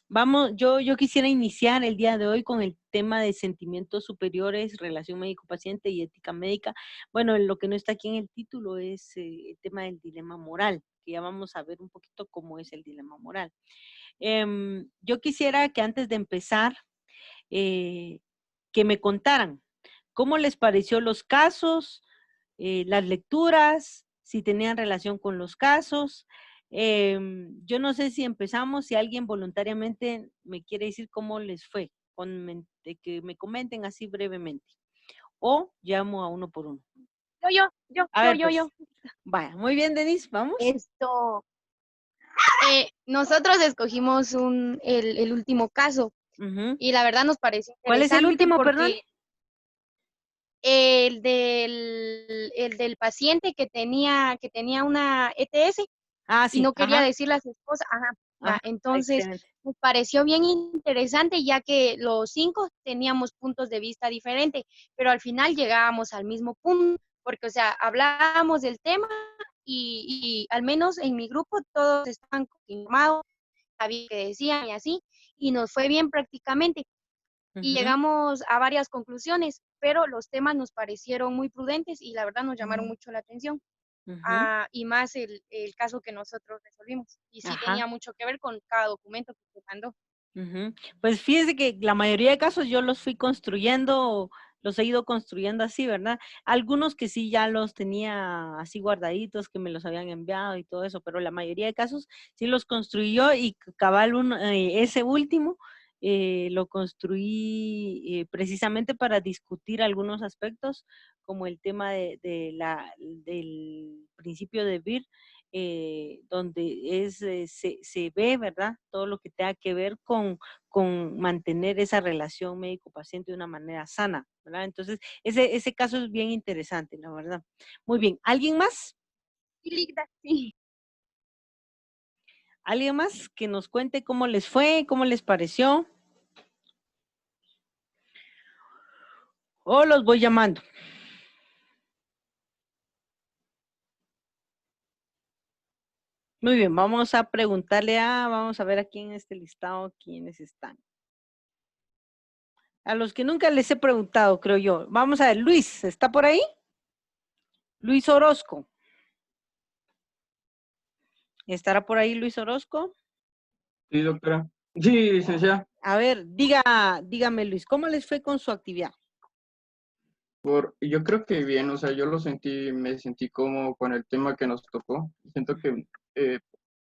Vamos, yo quisiera iniciar el día de hoy con el tema de sentimientos superiores, relación médico-paciente y ética médica. Bueno, lo que no está aquí en el título es el tema del dilema moral, que ya vamos a ver un poquito cómo es el dilema moral. Yo quisiera que antes de empezar, eh, que me contaran cómo les pareció los casos, las lecturas, si tenían relación con los casos. Yo no sé si empezamos, si alguien voluntariamente me quiere decir cómo les fue, que me comenten así brevemente, o llamo a uno por uno. A ver, Yo. pues, vaya, muy bien, Denise, vamos. Esto, nosotros escogimos el último caso Ujú. y la verdad nos pareció ¿Cuál es el interesante último, perdón? porque el del paciente que tenía una ETS Ah, y sí, no quería ajá, decirle a su esposa, ajá, ajá, va, entonces excelente. nos pareció bien interesante ya que los cinco teníamos puntos de vista diferentes, pero al final llegábamos al mismo punto, porque o sea, hablábamos del tema y al menos en mi grupo todos estaban confirmados, sabían que decían y así, y nos fue bien prácticamente y Ujú, llegamos a varias conclusiones, pero los temas nos parecieron muy prudentes y la verdad nos llamaron mucho la atención. ujú, Y más el caso que nosotros resolvimos. Y sí ajá. tenía mucho que ver con cada documento que se mandó. Ujú. Pues fíjese que la mayoría de casos yo los fui construyendo, los he ido construyendo así, ¿verdad? Algunos que sí ya los tenía así guardaditos, que me los habían enviado y todo eso, pero la mayoría de casos sí los construí yo y cabal ese último lo construí precisamente para discutir algunos aspectos, como el tema del principio de Beer, donde se ve, ¿verdad? Todo lo que tenga que ver con mantener esa relación médico-paciente de una manera sana, ¿verdad? Entonces, ese caso es bien interesante, la verdad. Muy bien, ¿alguien más? Sí. ¿Alguien más que nos cuente cómo les fue, cómo les pareció? O los voy llamando. Muy bien, vamos a ver aquí en este listado quiénes están. A los que nunca les he preguntado, creo yo. Vamos a ver, Luis, ¿está por ahí? Luis Orozco. ¿Estará por ahí Luis Orozco? Sí, doctora. Sí, licenciada. A ver, dígame Luis, ¿cómo les fue con su actividad? Yo creo que bien, o sea, me sentí cómodo con el tema que nos tocó. Siento que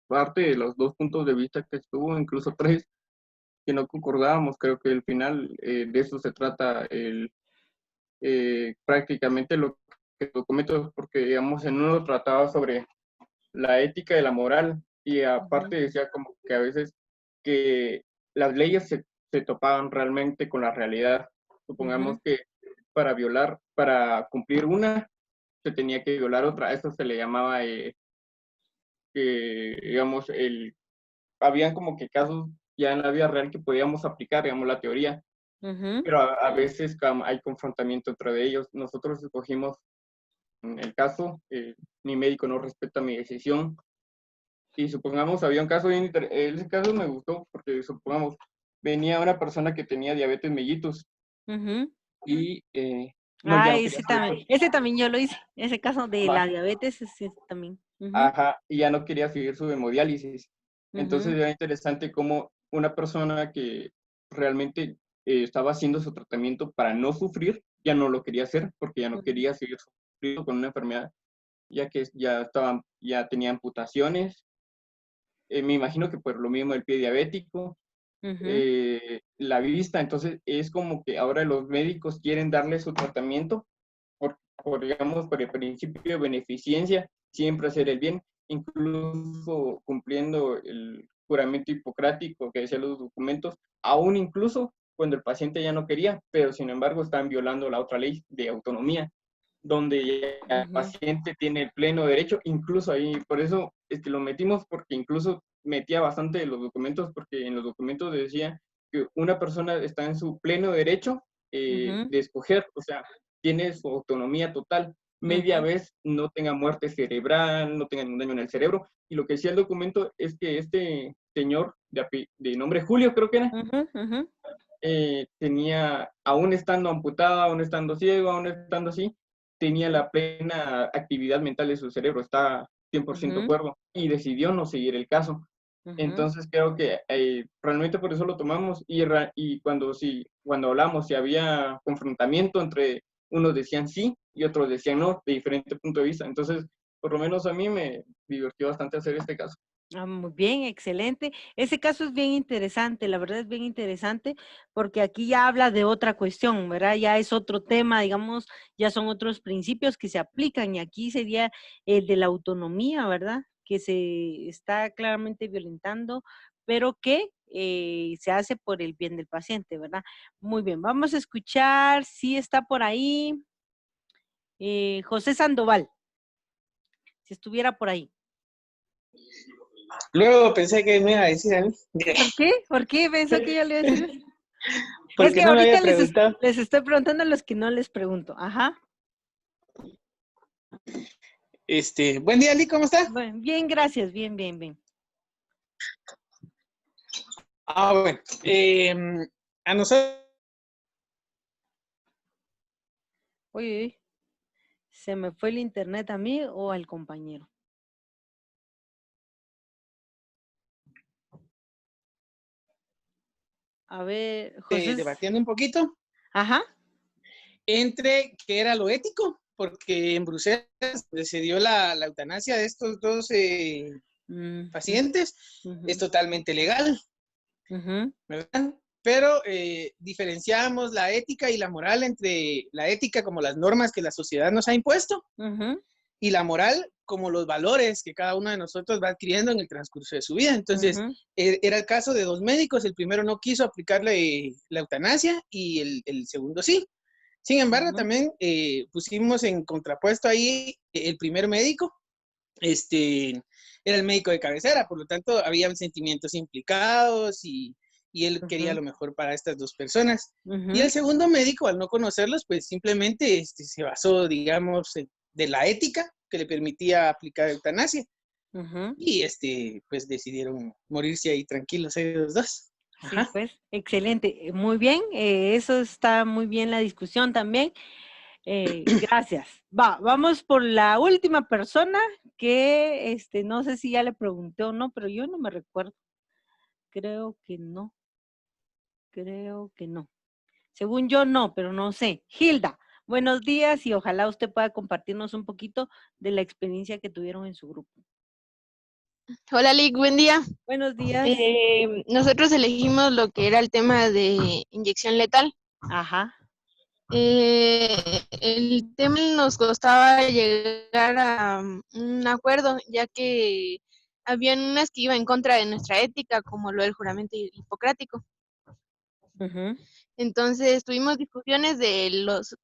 parte de los dos puntos de vista que estuvo, incluso tres, que no concordábamos, creo que al final de eso se trata prácticamente lo que el documento, porque digamos en uno trataba sobre la ética y la moral, y Ujú, aparte decía como que a veces que las leyes se topaban realmente con la realidad. Supongamos ujú, que para cumplir una, se tenía que violar otra. Eso se le llamaba, digamos, habían como que casos ya en la vida real que podíamos aplicar, digamos, la teoría, ujú, pero a veces hay confrontamiento entre ellos. Nosotros escogimos en el caso, mi médico no respeta mi decisión, y supongamos había un caso, ese caso me gustó porque supongamos venía una persona que tenía diabetes mellitus ujú. y no, ya Ah, no quería seguir ese también yo lo hice, ese caso de la diabetes, ese también. Ujú, ajá, y ya no quería seguir su hemodiálisis. Entonces ujú, era interesante cómo una persona que realmente estaba haciendo su tratamiento para no sufrir, ya no lo quería hacer porque ya no ujú, quería seguir sufriendo con una enfermedad, ya que ya tenía amputaciones, me imagino que por lo mismo el pie diabético, ujú, la vista. Entonces es como que ahora los médicos quieren darle su tratamiento digamos, por el principio de beneficencia, siempre hacer el bien, incluso cumpliendo el juramento hipocrático que decían los documentos, aún incluso cuando el paciente ya no quería, pero sin embargo están violando la otra ley de autonomía, donde el ujú, paciente tiene el pleno derecho, incluso ahí, por eso es que lo metimos, porque incluso metía bastante de los documentos, porque en los documentos decía que una persona está en su pleno derecho ujú, de escoger, o sea, tiene su autonomía total. media vez no tenga muerte cerebral, no tenga ningún daño en el cerebro. Y lo que decía el documento es que este señor de nombre Julio, creo que era, tenía, aún estando amputado, aún estando ciego, aún estando así, tenía la plena actividad mental de su cerebro, está 100% cuerdo y decidió no seguir el caso. Entonces creo que realmente por eso lo tomamos y cuando hablamos, si había confrontamiento entre unos decían sí y otros decían no, de diferente punto de vista. Entonces, por lo menos a mí me divirtió bastante hacer este caso. Ah, muy bien, excelente. Ese caso es bien interesante, la verdad es bien interesante, porque aquí ya habla de otra cuestión, ¿verdad? Ya es otro tema, digamos, ya son otros principios que se aplican y aquí sería el de la autonomía, ¿verdad? Que se está claramente violentando, pero que se hace por el bien del paciente, ¿verdad? Muy bien, vamos a escuchar si está por ahí José Sandoval, si estuviera por ahí. Luego pensé que me iba a decir a mí. ¿Por qué? ¿Por qué pensó que yo le iba a decir? Es Porque que no me ahorita había preguntado. les estoy preguntando a los que no les pregunto. Ajá. Buen día, Ali, ¿cómo está? Bueno, bien, gracias. Bien, bien, bien. Bueno. A nosotros. Oye, ¿se me fue el internet a mí o al compañero? A ver, José. Debatiendo un poquito Ajá. entre qué era lo ético, porque en Bruselas se dio la eutanasia de estos dos pacientes, es totalmente legal, ¿verdad? Pero diferenciamos la ética y la moral entre la ética como las normas que la sociedad nos ha impuesto y la moral como los valores que cada uno de nosotros va adquiriendo en el transcurso de su vida. Entonces, era el caso de dos médicos, el primero no quiso aplicarle la eutanasia y el segundo sí. Sin embargo, también pusimos en contrapuesto ahí el primer médico, era el médico de cabecera, por lo tanto, habían sentimientos implicados y él quería lo mejor para estas dos personas. Y el segundo médico, al no conocerlos, pues simplemente se basó, digamos, de la ética que le permitía aplicar eutanasia. Y pues decidieron morirse ahí tranquilos ellos dos. Sí, pues, excelente. Muy bien, eso está muy bien la discusión también. Gracias. Vamos por la última persona que, no sé si ya le pregunté o no, pero yo no me recuerdo. Creo que no. Creo que no. Según yo, no, pero no sé. Hilda, buenos días y ojalá usted pueda compartirnos un poquito de la experiencia que tuvieron en su grupo. Hola, Lick, buen día. Buenos días. Nosotros elegimos lo que era el tema de inyección letal. Ajá. El tema nos costaba llegar a un acuerdo, ya que habían unas que iban en contra de nuestra ética, como lo del juramento hipocrático. Entonces tuvimos discusiones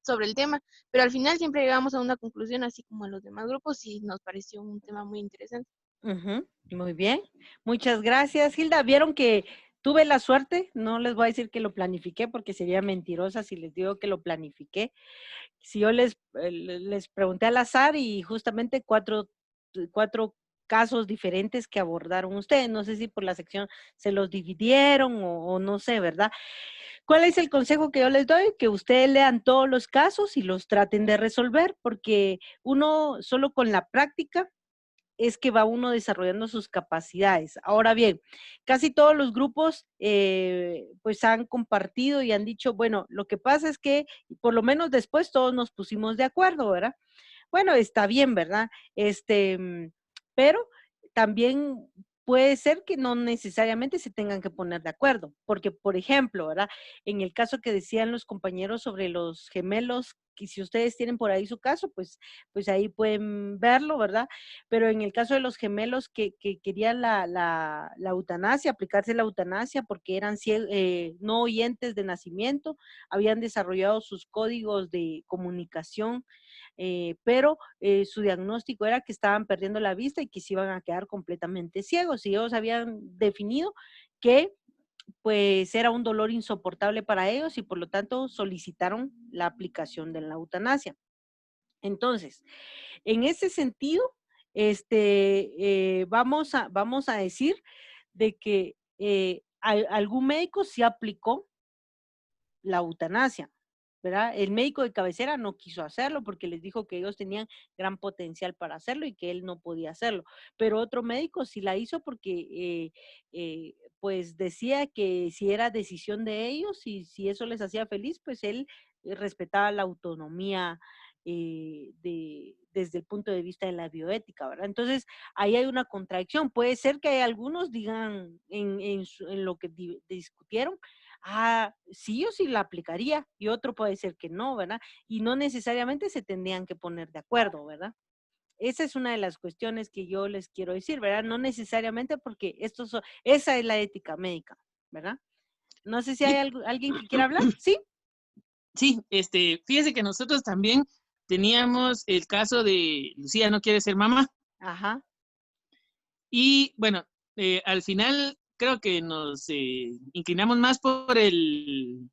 sobre el tema, pero al final siempre llegamos a una conclusión, así como a los demás grupos, y nos pareció un tema muy interesante. Muy bien, muchas gracias, Hilda. Vieron que tuve la suerte, no les voy a decir que lo planifiqué porque sería mentirosa si les digo que lo planifiqué. Si yo les pregunté al azar y justamente cuatro casos diferentes que abordaron ustedes. No sé si por la sección se los dividieron o no sé, ¿verdad? ¿Cuál es el consejo que yo les doy? Que ustedes lean todos los casos y los traten de resolver, porque uno solo con la práctica es que va uno desarrollando sus capacidades. Ahora bien, casi todos los grupos pues han compartido y han dicho, bueno, lo que pasa es que por lo menos después todos nos pusimos de acuerdo, ¿verdad? Bueno, está bien, ¿verdad? Pero también puede ser que no necesariamente se tengan que poner de acuerdo, porque, por ejemplo, ¿verdad? En el caso que decían los compañeros sobre los gemelos, que si ustedes tienen por ahí su caso, pues ahí pueden verlo, ¿verdad? Pero en el caso de los gemelos que querían la eutanasia, aplicarse la eutanasia porque eran no oyentes de nacimiento, habían desarrollado sus códigos de comunicación, pero su diagnóstico era que estaban perdiendo la vista y que se iban a quedar completamente ciegos. Y ellos habían definido que pues era un dolor insoportable para ellos y por lo tanto solicitaron la aplicación de la eutanasia. Entonces, en ese sentido, vamos a decir de que algún médico sí aplicó la eutanasia, ¿verdad? El médico de cabecera no quiso hacerlo porque les dijo que ellos tenían gran potencial para hacerlo y que él no podía hacerlo. Pero otro médico sí la hizo porque, pues decía que si era decisión de ellos y si eso les hacía feliz, pues él respetaba la autonomía desde el punto de vista de la bioética, ¿verdad? Entonces, ahí hay una contradicción. Puede ser que algunos digan en lo que discutieron, sí, yo sí la aplicaría, y otro puede ser que no, ¿verdad? Y no necesariamente se tendrían que poner de acuerdo, ¿verdad? Esa es una de las cuestiones que yo les quiero decir, ¿verdad? No necesariamente porque esa es la ética médica, ¿verdad? No sé si hay Sí, alguien que quiera hablar, ¿sí? sí, fíjese que nosotros también teníamos el caso de Lucía no quiere ser mamá. Ajá, Y bueno, al final creo que nos inclinamos más por el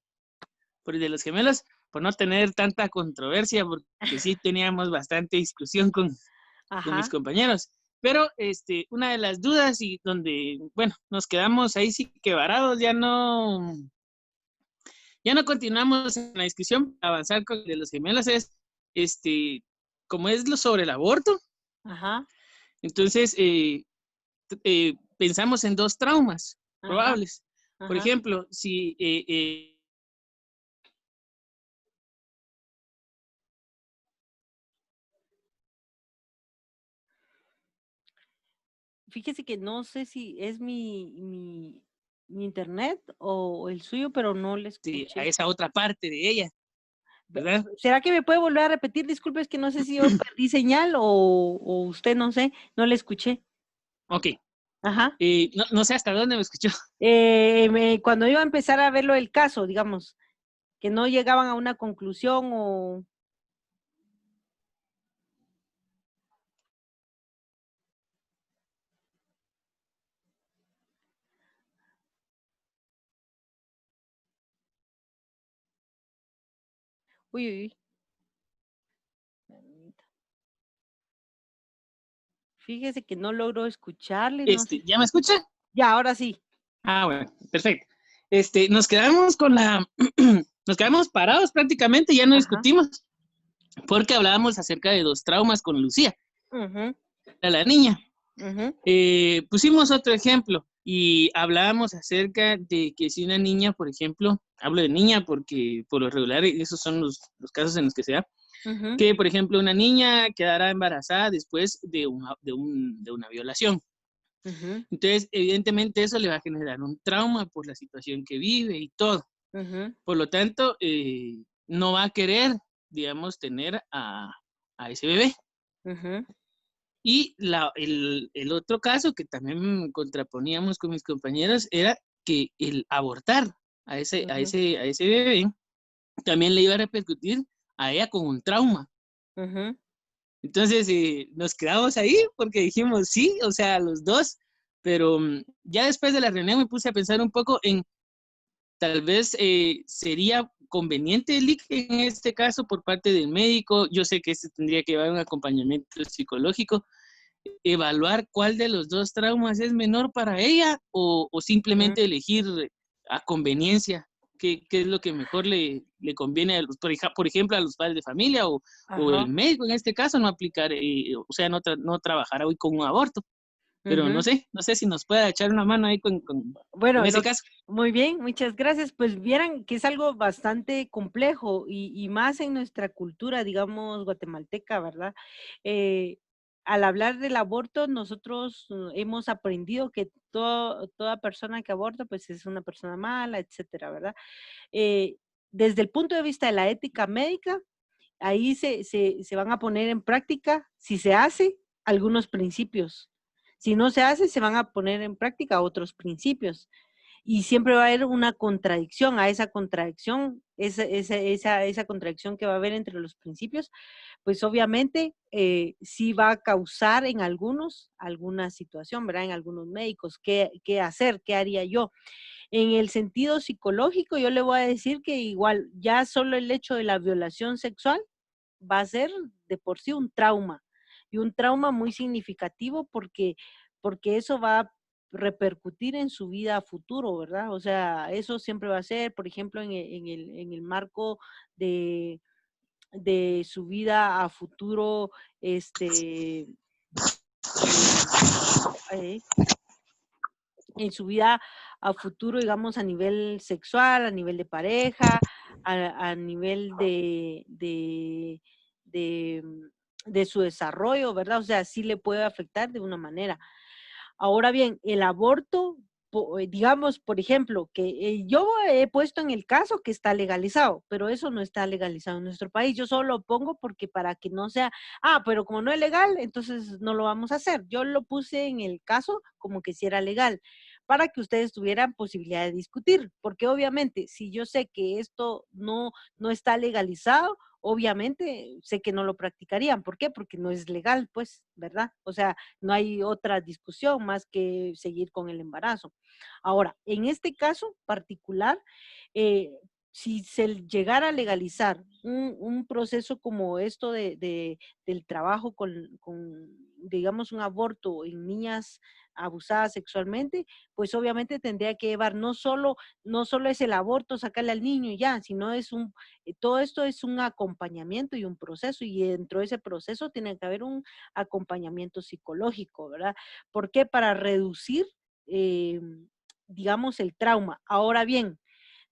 de los gemelos, por no tener tanta controversia, porque sí teníamos bastante discusión con mis ajá, compañeros. Pero una de las dudas y donde, bueno, nos quedamos ahí sí que varados, ya no continuamos en la discusión, avanzar con el de los gemelos es, como es lo sobre el aborto, ajá, entonces pensamos en dos traumas ajá, probables. Por ajá. ejemplo, si Fíjese que no sé si es mi internet o el suyo, pero no le a escuché. esa otra parte de ella, ¿verdad? ¿Será que me puede volver a repetir? Disculpe, es que no sé si yo perdí señal o usted, no sé, no le escuché. Ok. Ajá. No sé hasta dónde me escuchó. Cuando iba a empezar a verlo el caso, digamos, que no llegaban a una conclusión o... Uy, uy, uy. Fíjese que no logro escucharle, no sé. ¿Ya me escucha? Ya, ahora sí. Bueno, perfecto. Nos quedamos nos quedamos parados prácticamente, ya no Ajá. discutimos, porque hablábamos acerca de dos traumas con Lucía, Ujú, la niña. ujú, Pusimos otro ejemplo y hablábamos acerca de que si una niña, por ejemplo, hablo de niña porque por lo regular esos son los casos en los que se da, ujú, que por ejemplo una niña quedará embarazada después de una violación. ujú, Entonces, evidentemente eso le va a generar un trauma por la situación que vive y todo. ujú, Por lo tanto, no va a querer, digamos, tener a ese bebé. ujú, Y el otro caso que también contraponíamos con mis compañeros era que el abortar ujú, a ese bebé también le iba a repercutir a ella con un trauma. ujú, Entonces nos quedamos ahí porque dijimos sí, o sea, los dos, pero ya después de la reunión me puse a pensar un poco en tal vez sería conveniente el IC en este caso por parte del médico. Yo sé que este tendría que llevar un acompañamiento psicológico, evaluar cuál de los dos traumas es menor para ella o ujú, simplemente elegir a conveniencia. ¿Qué es lo que mejor le conviene, por ejemplo, a los padres de familia o el ajá, médico en este caso, no aplicar, o sea, no trabajar hoy con un aborto? Pero ujú. no sé si nos puede echar una mano ahí con Bueno, ese caso. muy bien, muchas gracias. Pues vieran que es algo bastante complejo y más en nuestra cultura, digamos, guatemalteca, ¿verdad? Eh, Al hablar del aborto, nosotros hemos aprendido que toda persona que aborta, pues es una persona mala, etcétera, ¿verdad? Eh, Desde el punto de vista de la ética médica, ahí se van a poner en práctica, si se hace, algunos principios. Si no se hace, se van a poner en práctica otros principios. Y siempre va a haber una contradicción, a esa contradicción, esa contradicción que va a haber entre los principios, pues obviamente sí va a causar en algunos alguna situación, ¿verdad? En algunos médicos, ¿qué hacer? ¿Qué haría yo? En el sentido psicológico, yo le voy a decir que igual ya solo el hecho de la violación sexual va a ser de por sí un trauma, y un trauma muy significativo porque eso va a repercutir en su vida a futuro, ¿verdad? O sea, eso siempre va a ser, por ejemplo, en el marco de su vida a futuro, eh, en su vida a futuro, digamos, a nivel sexual, a nivel de pareja, a nivel de, de su desarrollo, ¿verdad? O sea, sí le puede afectar de una manera. Ahora bien, el aborto, digamos, por ejemplo, que yo he puesto en el caso que está legalizado, pero eso no está legalizado en nuestro país. Yo solo lo pongo porque para que no sea, pero como no es legal, entonces no lo vamos a hacer. Yo lo puse en el caso como que si era legal, para que ustedes tuvieran posibilidad de discutir, porque obviamente si yo sé que esto no está legalizado, obviamente sé que no lo practicarían. ¿Por qué? Porque no es legal, pues, ¿verdad? O sea, no hay otra discusión más que seguir con el embarazo. Ahora, en este caso particular, si se llegara a legalizar un proceso como esto del trabajo digamos, un aborto en niñas abusadas sexualmente, pues obviamente tendría que llevar no solo es el aborto, sacarle al niño y ya, sino todo esto es un acompañamiento y un proceso, y dentro de ese proceso tiene que haber un acompañamiento psicológico, ¿verdad? ¿Por qué? Para reducir, digamos, el trauma. Ahora bien,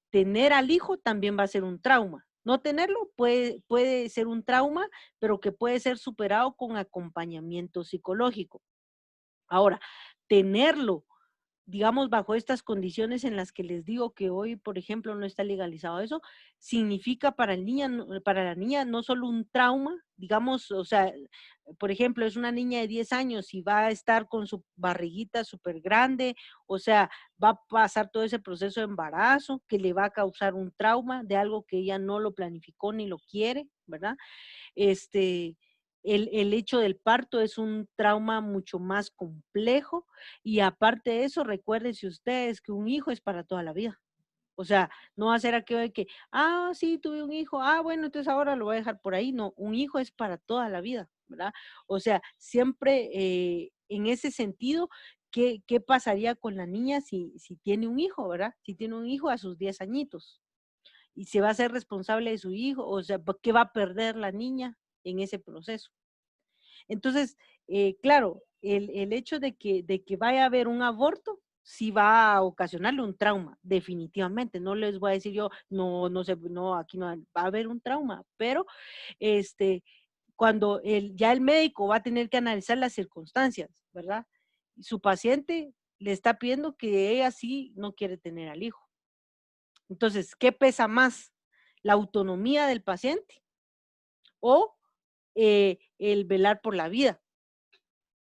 tener al hijo también va a ser un trauma. No tenerlo puede ser un trauma, pero que puede ser superado con acompañamiento psicológico. Ahora, tenerlo, digamos, bajo estas condiciones en las que les digo que hoy, por ejemplo, no está legalizado eso, significa para la niña no solo un trauma, digamos, o sea, por ejemplo, es una niña de 10 años y va a estar con su barriguita súper grande, o sea, va a pasar todo ese proceso de embarazo que le va a causar un trauma de algo que ella no lo planificó ni lo quiere, ¿verdad? El hecho del parto es un trauma mucho más complejo, y aparte de eso, recuérdense ustedes que un hijo es para toda la vida. O sea, no va a ser aquello de que, sí, tuve un hijo, bueno, entonces ahora lo voy a dejar por ahí. No, un hijo es para toda la vida, ¿verdad? O sea, siempre en ese sentido, ¿qué pasaría con la niña si tiene un hijo, ¿verdad? Si tiene un hijo a sus 10 añitos y se va a ser responsable de su hijo, o sea, ¿qué va a perder la niña en ese proceso? Entonces, claro, el hecho de que vaya a haber un aborto sí va a ocasionarle un trauma, definitivamente. No les voy a decir yo, no sé, no, aquí no va a haber un trauma, pero cuando ya el médico va a tener que analizar las circunstancias, ¿verdad? Su paciente le está pidiendo que ella sí no quiere tener al hijo. Entonces, ¿qué pesa más? ¿La autonomía del paciente o el velar por la vida?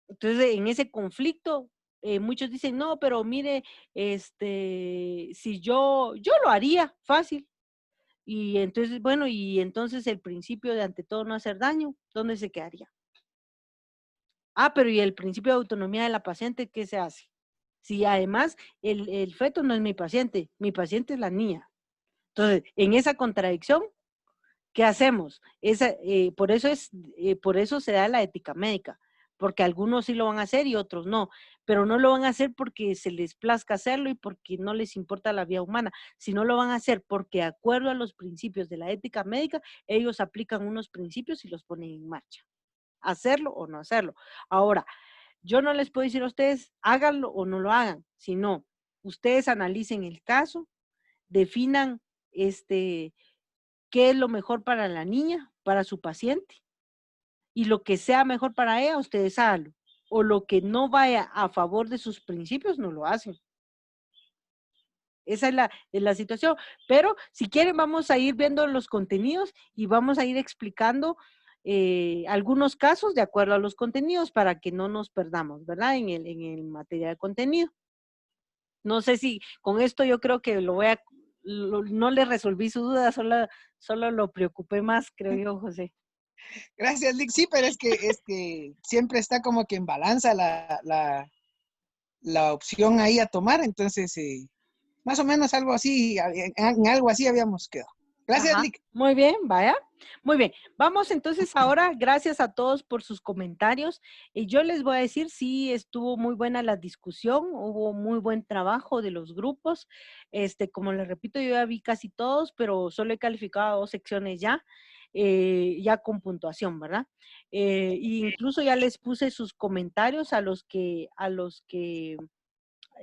Entonces, en ese conflicto, muchos dicen, no, pero mire, si yo lo haría fácil. Y entonces, bueno, y entonces el principio de ante todo no hacer daño, ¿dónde se quedaría? Pero ¿y el principio de autonomía de la paciente qué se hace? Si además el feto no es mi paciente es la niña. Entonces, en esa contradicción, ¿qué hacemos? Por eso se da la ética médica, porque algunos sí lo van a hacer y otros no, pero no lo van a hacer porque se les plazca hacerlo y porque no les importa la vida humana, sino lo van a hacer porque de acuerdo a los principios de la ética médica, ellos aplican unos principios y los ponen en marcha. Hacerlo o no hacerlo. Ahora, yo no les puedo decir a ustedes, háganlo o no lo hagan, sino ustedes analicen el caso, definan qué es lo mejor para la niña, para su paciente, y lo que sea mejor para ella, ustedes háganlo. O lo que no vaya a favor de sus principios, no lo hacen. Esa es la situación. Pero si quieren, vamos a ir viendo los contenidos y vamos a ir explicando algunos casos de acuerdo a los contenidos para que no nos perdamos, ¿verdad? En el material de contenido. No sé si con esto yo creo que no le resolví su duda, solo lo preocupé más, creo yo, José. Gracias, Lick. Sí, pero es que siempre está como que en balanza la opción ahí a tomar, entonces más o menos algo así, en algo así habíamos quedado. Gracias, Ajá. Lick. Muy bien, vaya. Muy bien. Vamos entonces ahora, gracias a todos por sus comentarios. Y yo les voy a decir, sí, estuvo muy buena la discusión, hubo muy buen trabajo de los grupos. Como les repito, yo ya vi casi todos, pero solo he calificado 2 secciones ya con puntuación, ¿verdad? E incluso ya les puse sus comentarios a los que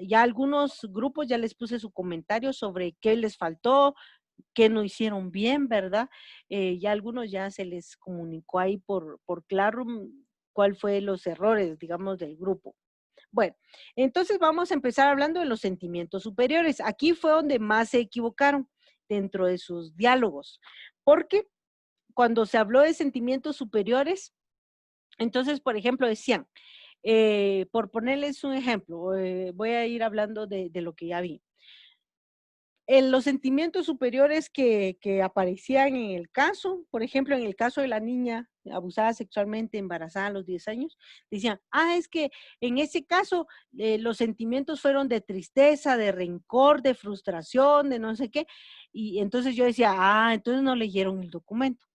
ya algunos grupos ya les puse su comentario sobre qué les faltó, qué no hicieron bien, ¿verdad? Ya algunos ya se les comunicó ahí por Classroom cuál fue los errores, digamos, del grupo. Bueno, entonces vamos a empezar hablando de los sentimientos superiores. Aquí fue donde más se equivocaron dentro de sus diálogos, porque cuando se habló de sentimientos superiores, entonces, por ejemplo, decían, por ponerles un ejemplo, voy a ir hablando de lo que ya vi. En los sentimientos superiores que aparecían en el caso, por ejemplo, en el caso de la niña abusada sexualmente, embarazada a los 10 años, decían, es que en ese caso los sentimientos fueron de tristeza, de rencor, de frustración, de no sé qué, y entonces yo decía, entonces no leyeron el documento,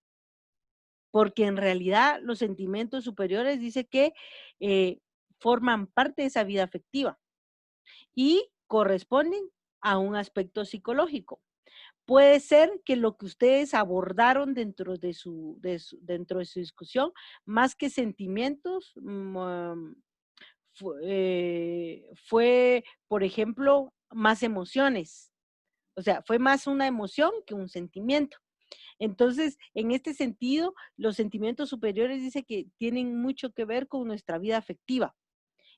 porque en realidad los sentimientos superiores dice que forman parte de esa vida afectiva y corresponden a un aspecto psicológico. Puede ser que lo que ustedes abordaron dentro de su discusión, más que sentimientos, fue, por ejemplo, más emociones. O sea, fue más una emoción que un sentimiento. Entonces, en este sentido, los sentimientos superiores dice que tienen mucho que ver con nuestra vida afectiva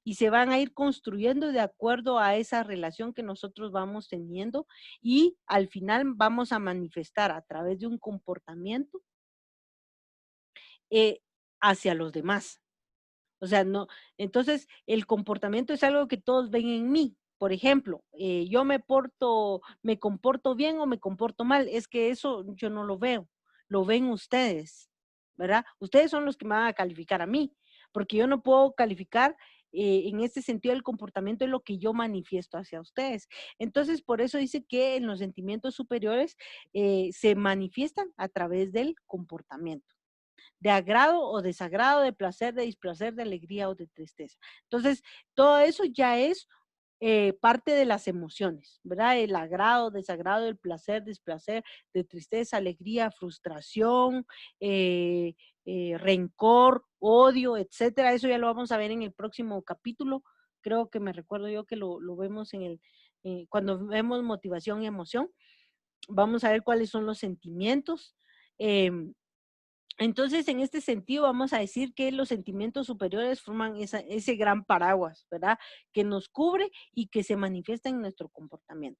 y se van a ir construyendo de acuerdo a esa relación que nosotros vamos teniendo y al final vamos a manifestar a través de un comportamiento hacia los demás. O sea, no, entonces el comportamiento es algo que todos ven en mí. Por ejemplo, yo me comporto bien o me comporto mal. Es que eso yo no lo veo, lo ven ustedes, ¿verdad? Ustedes son los que me van a calificar a mí, porque yo no puedo calificar en este sentido el comportamiento de lo que yo manifiesto hacia ustedes. Entonces, por eso dice que en los sentimientos superiores se manifiestan a través del comportamiento de agrado o desagrado, de placer, de displacer, de alegría o de tristeza. Entonces, todo eso ya es parte de las emociones, ¿verdad? El agrado, desagrado, el placer, displacer, de tristeza, alegría, frustración, rencor, odio, etcétera. Eso ya lo vamos a ver en el próximo capítulo. Creo que me recuerdo yo que lo vemos cuando vemos motivación y emoción. Vamos a ver cuáles son los sentimientos. Entonces, en este sentido, vamos a decir que los sentimientos superiores forman ese gran paraguas, ¿verdad? Que nos cubre y que se manifiesta en nuestro comportamiento.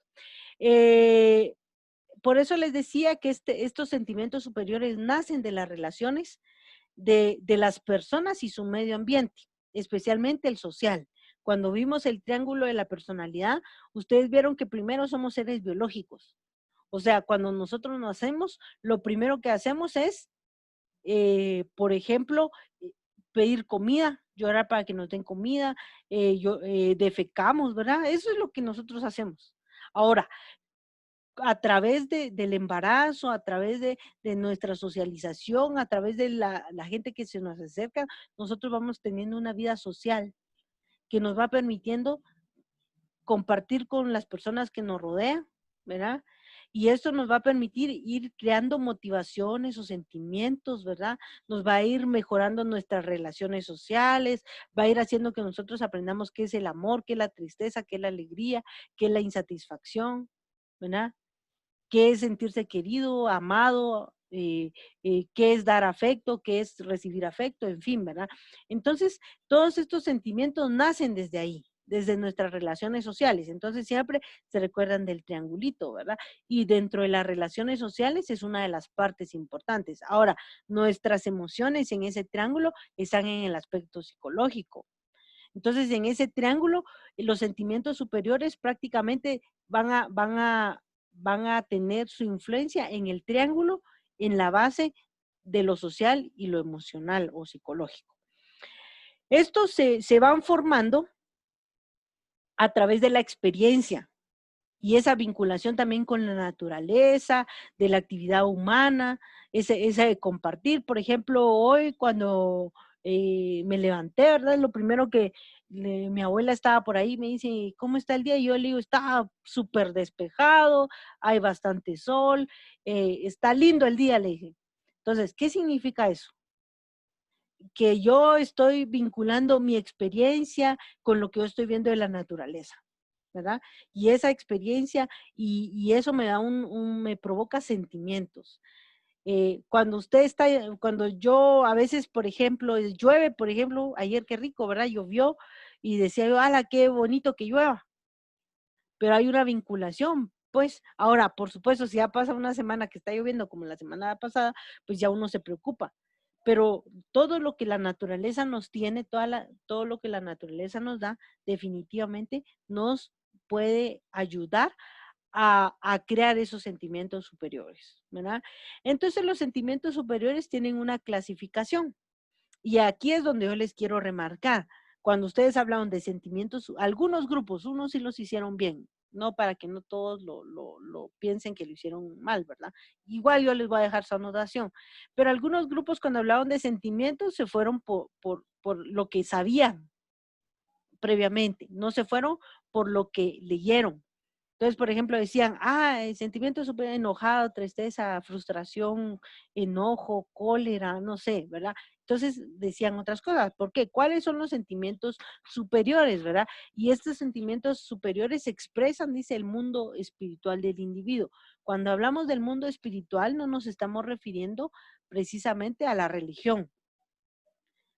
Por eso les decía que estos sentimientos superiores nacen de las relaciones de las personas y su medio ambiente, especialmente el social. Cuando vimos el triángulo de la personalidad, ustedes vieron que primero somos seres biológicos. O sea, cuando nosotros nacemos, lo primero que hacemos es por ejemplo, pedir comida, llorar para que nos den comida, defecamos, ¿verdad? Eso es lo que nosotros hacemos. Ahora, a través del embarazo, a través de nuestra socialización, a través de la gente que se nos acerca, nosotros vamos teniendo una vida social que nos va permitiendo compartir con las personas que nos rodean, ¿verdad? Y esto nos va a permitir ir creando motivaciones o sentimientos, ¿verdad? Nos va a ir mejorando nuestras relaciones sociales, va a ir haciendo que nosotros aprendamos qué es el amor, qué es la tristeza, qué es la alegría, qué es la insatisfacción, ¿verdad? Qué es sentirse querido, amado, qué es dar afecto, qué es recibir afecto, en fin, ¿verdad? Entonces, todos estos sentimientos nacen desde ahí, desde nuestras relaciones sociales. Entonces, siempre se recuerdan del triangulito, ¿verdad? Y dentro de las relaciones sociales es una de las partes importantes. Ahora, nuestras emociones en ese triángulo están en el aspecto psicológico. Entonces, en ese triángulo, los sentimientos superiores prácticamente van a tener su influencia en el triángulo, en la base de lo social y lo emocional o psicológico. Estos se van formando a través de la experiencia, Y esa vinculación también con la naturaleza, de la actividad humana, ese de compartir. Por ejemplo, hoy cuando me levanté, ¿verdad? Lo primero que mi abuela estaba por ahí, me dice, ¿cómo está el día? Y yo le digo, está súper despejado, hay bastante sol, está lindo el día, le dije. Entonces, ¿qué significa eso? Que yo estoy vinculando mi experiencia con lo que yo estoy viendo de la naturaleza, ¿verdad? Y esa experiencia y eso me da me provoca sentimientos. Cuando usted está, cuando yo a veces, por ejemplo, llueve, por ejemplo, ayer qué rico, ¿verdad? Llovió y decía yo, ¡hala, qué bonito que llueva! Pero hay una vinculación, pues. Ahora, por supuesto, si ya pasa una semana que está lloviendo como la semana pasada, pues ya uno se preocupa. Pero todo lo que la naturaleza nos tiene, todo lo que la naturaleza nos da, definitivamente nos puede ayudar a crear esos sentimientos superiores, ¿verdad? Entonces los sentimientos superiores tienen una clasificación y aquí es donde yo les quiero remarcar. Cuando ustedes hablaron de sentimientos, algunos grupos, unos sí los hicieron bien, no para que no todos lo piensen que lo hicieron mal, ¿verdad? Igual yo les voy a dejar su anotación, pero algunos grupos cuando hablaron de sentimientos se fueron por lo que sabían previamente, no se fueron por lo que leyeron. Entonces, por ejemplo, decían, el sentimiento súper enojado, tristeza, frustración, enojo, cólera, no sé, ¿verdad? Entonces decían otras cosas. ¿Por qué? ¿Cuáles son los sentimientos superiores, verdad? Y estos sentimientos superiores se expresan, dice, el mundo espiritual del individuo. Cuando hablamos del mundo espiritual, no nos estamos refiriendo precisamente a la religión.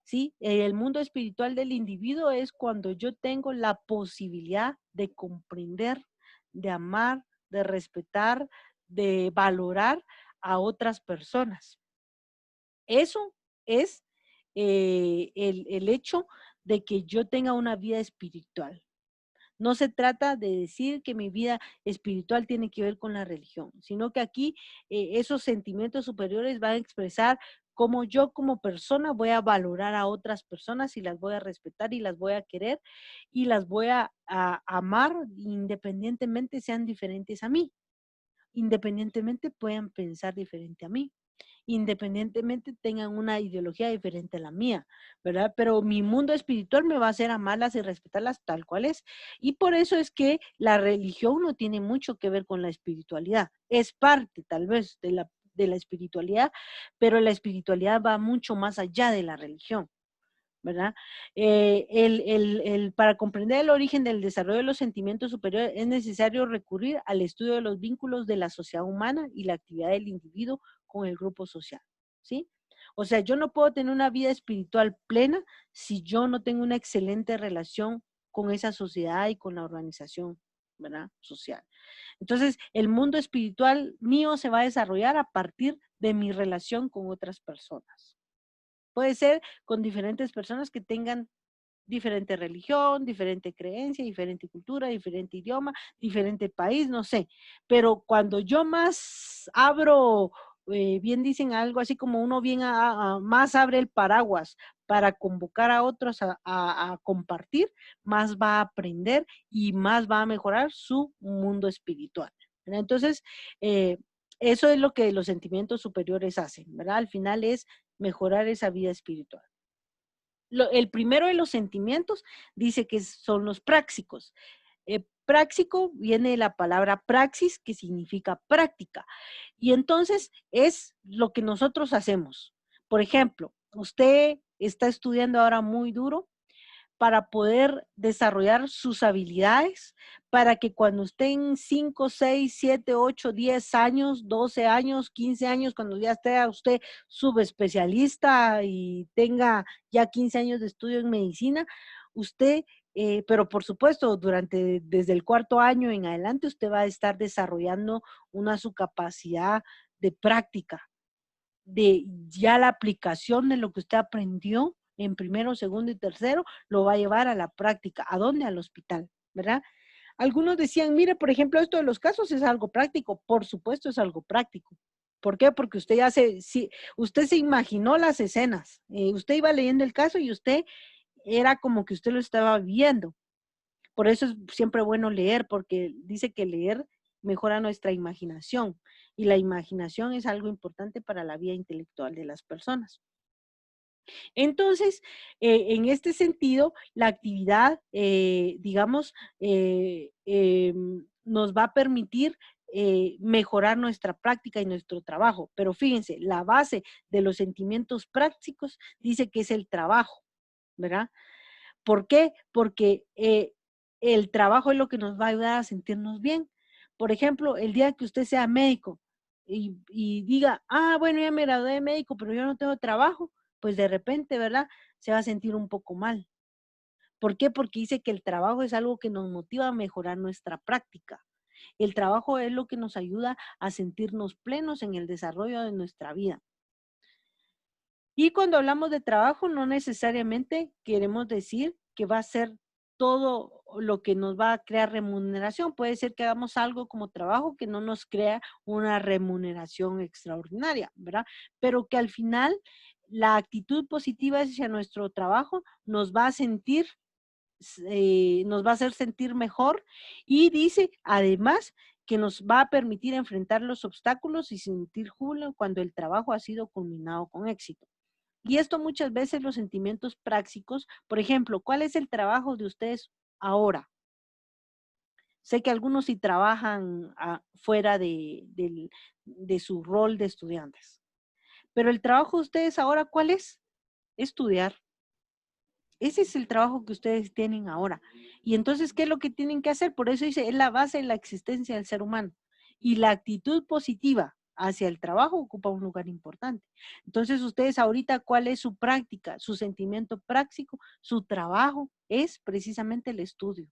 ¿Sí? El mundo espiritual del individuo es cuando yo tengo la posibilidad de comprender, de amar, de respetar, de valorar a otras personas. Eso es el hecho de que yo tenga una vida espiritual. No se trata de decir que mi vida espiritual tiene que ver con la religión, sino que aquí esos sentimientos superiores van a expresar cómo yo como persona voy a valorar a otras personas y las voy a respetar y las voy a querer y las voy a amar independientemente sean diferentes a mí, independientemente puedan pensar diferente a mí, independientemente tengan una ideología diferente a la mía, ¿verdad? Pero mi mundo espiritual me va a hacer amarlas y respetarlas tal cual es. Y por eso es que la religión no tiene mucho que ver con la espiritualidad. Es parte tal vez de la espiritualidad, pero la espiritualidad va mucho más allá de la religión, ¿verdad? Para comprender el origen del desarrollo de los sentimientos superiores es necesario recurrir al estudio de los vínculos de la sociedad humana y la actividad del individuo con el grupo social, ¿sí? O sea, yo no puedo tener una vida espiritual plena si yo no tengo una excelente relación con esa sociedad y con la organización, ¿verdad? Social. Entonces, el mundo espiritual mío se va a desarrollar a partir de mi relación con otras personas. Puede ser con diferentes personas que tengan diferente religión, diferente creencia, diferente cultura, diferente idioma, diferente país, no sé. Pero cuando yo más abro, bien dicen algo así como uno bien más abre el paraguas para convocar a otros a compartir, más va a aprender y más va a mejorar su mundo espiritual, ¿verdad? Entonces, eso es lo que los sentimientos superiores hacen, ¿verdad? Al final es mejorar esa vida espiritual. El primero de los sentimientos dice que son los práxicos. Práxico viene de la palabra praxis, que significa práctica. Y entonces es lo que nosotros hacemos. Por ejemplo, usted está estudiando ahora muy duro para poder desarrollar sus habilidades, para que cuando estén 5, 6, 7, 8, 10 años, 12 años, 15 años, cuando ya esté usted subespecialista y tenga ya 15 años de estudio en medicina, usted, pero por supuesto, desde el cuarto año en adelante, usted va a estar desarrollando su capacidad de práctica, de ya la aplicación de lo que usted aprendió en primero, segundo y tercero, lo va a llevar a la práctica. ¿A dónde? Al hospital, ¿verdad? Algunos decían, mire, por ejemplo, esto de los casos es algo práctico. Por supuesto es algo práctico. ¿Por qué? Porque usted usted se imaginó las escenas. Usted iba leyendo el caso y usted era como que usted lo estaba viendo. Por eso es siempre bueno leer, porque dice que leer mejora nuestra imaginación, y la imaginación es algo importante para la vida intelectual de las personas. Entonces, en este sentido, la actividad, digamos, nos va a permitir mejorar nuestra práctica y nuestro trabajo. Pero fíjense, la base de los sentimientos prácticos dice que es el trabajo, ¿verdad? ¿Por qué? Porque el trabajo es lo que nos va a ayudar a sentirnos bien. Por ejemplo, el día que usted sea médico y diga, bueno, ya me gradué de médico, pero yo no tengo trabajo, pues de repente, ¿verdad? Se va a sentir un poco mal. ¿Por qué? Porque dice que el trabajo es algo que nos motiva a mejorar nuestra práctica. El trabajo es lo que nos ayuda a sentirnos plenos en el desarrollo de nuestra vida. Y cuando hablamos de trabajo, no necesariamente queremos decir que va a ser todo lo que nos va a crear remuneración. Puede ser que hagamos algo como trabajo que no nos crea una remuneración extraordinaria, ¿verdad? Pero que al final la actitud positiva hacia nuestro trabajo nos va a nos va a hacer sentir mejor, y dice además que nos va a permitir enfrentar los obstáculos y sentir júbilo cuando el trabajo ha sido culminado con éxito. Y esto muchas veces los sentimientos prácticos, por ejemplo, ¿cuál es el trabajo de ustedes ahora? Sé que algunos sí trabajan fuera de su rol de estudiantes, pero el trabajo de ustedes ahora, ¿cuál es? Estudiar. Ese es el trabajo que ustedes tienen ahora. Y entonces, ¿qué es lo que tienen que hacer? Por eso dice, es la base de la existencia del ser humano. Y la actitud positiva hacia el trabajo ocupa un lugar importante. Entonces, ustedes ahorita, ¿cuál es su práctica? Su sentimiento práctico, su trabajo es precisamente el estudio.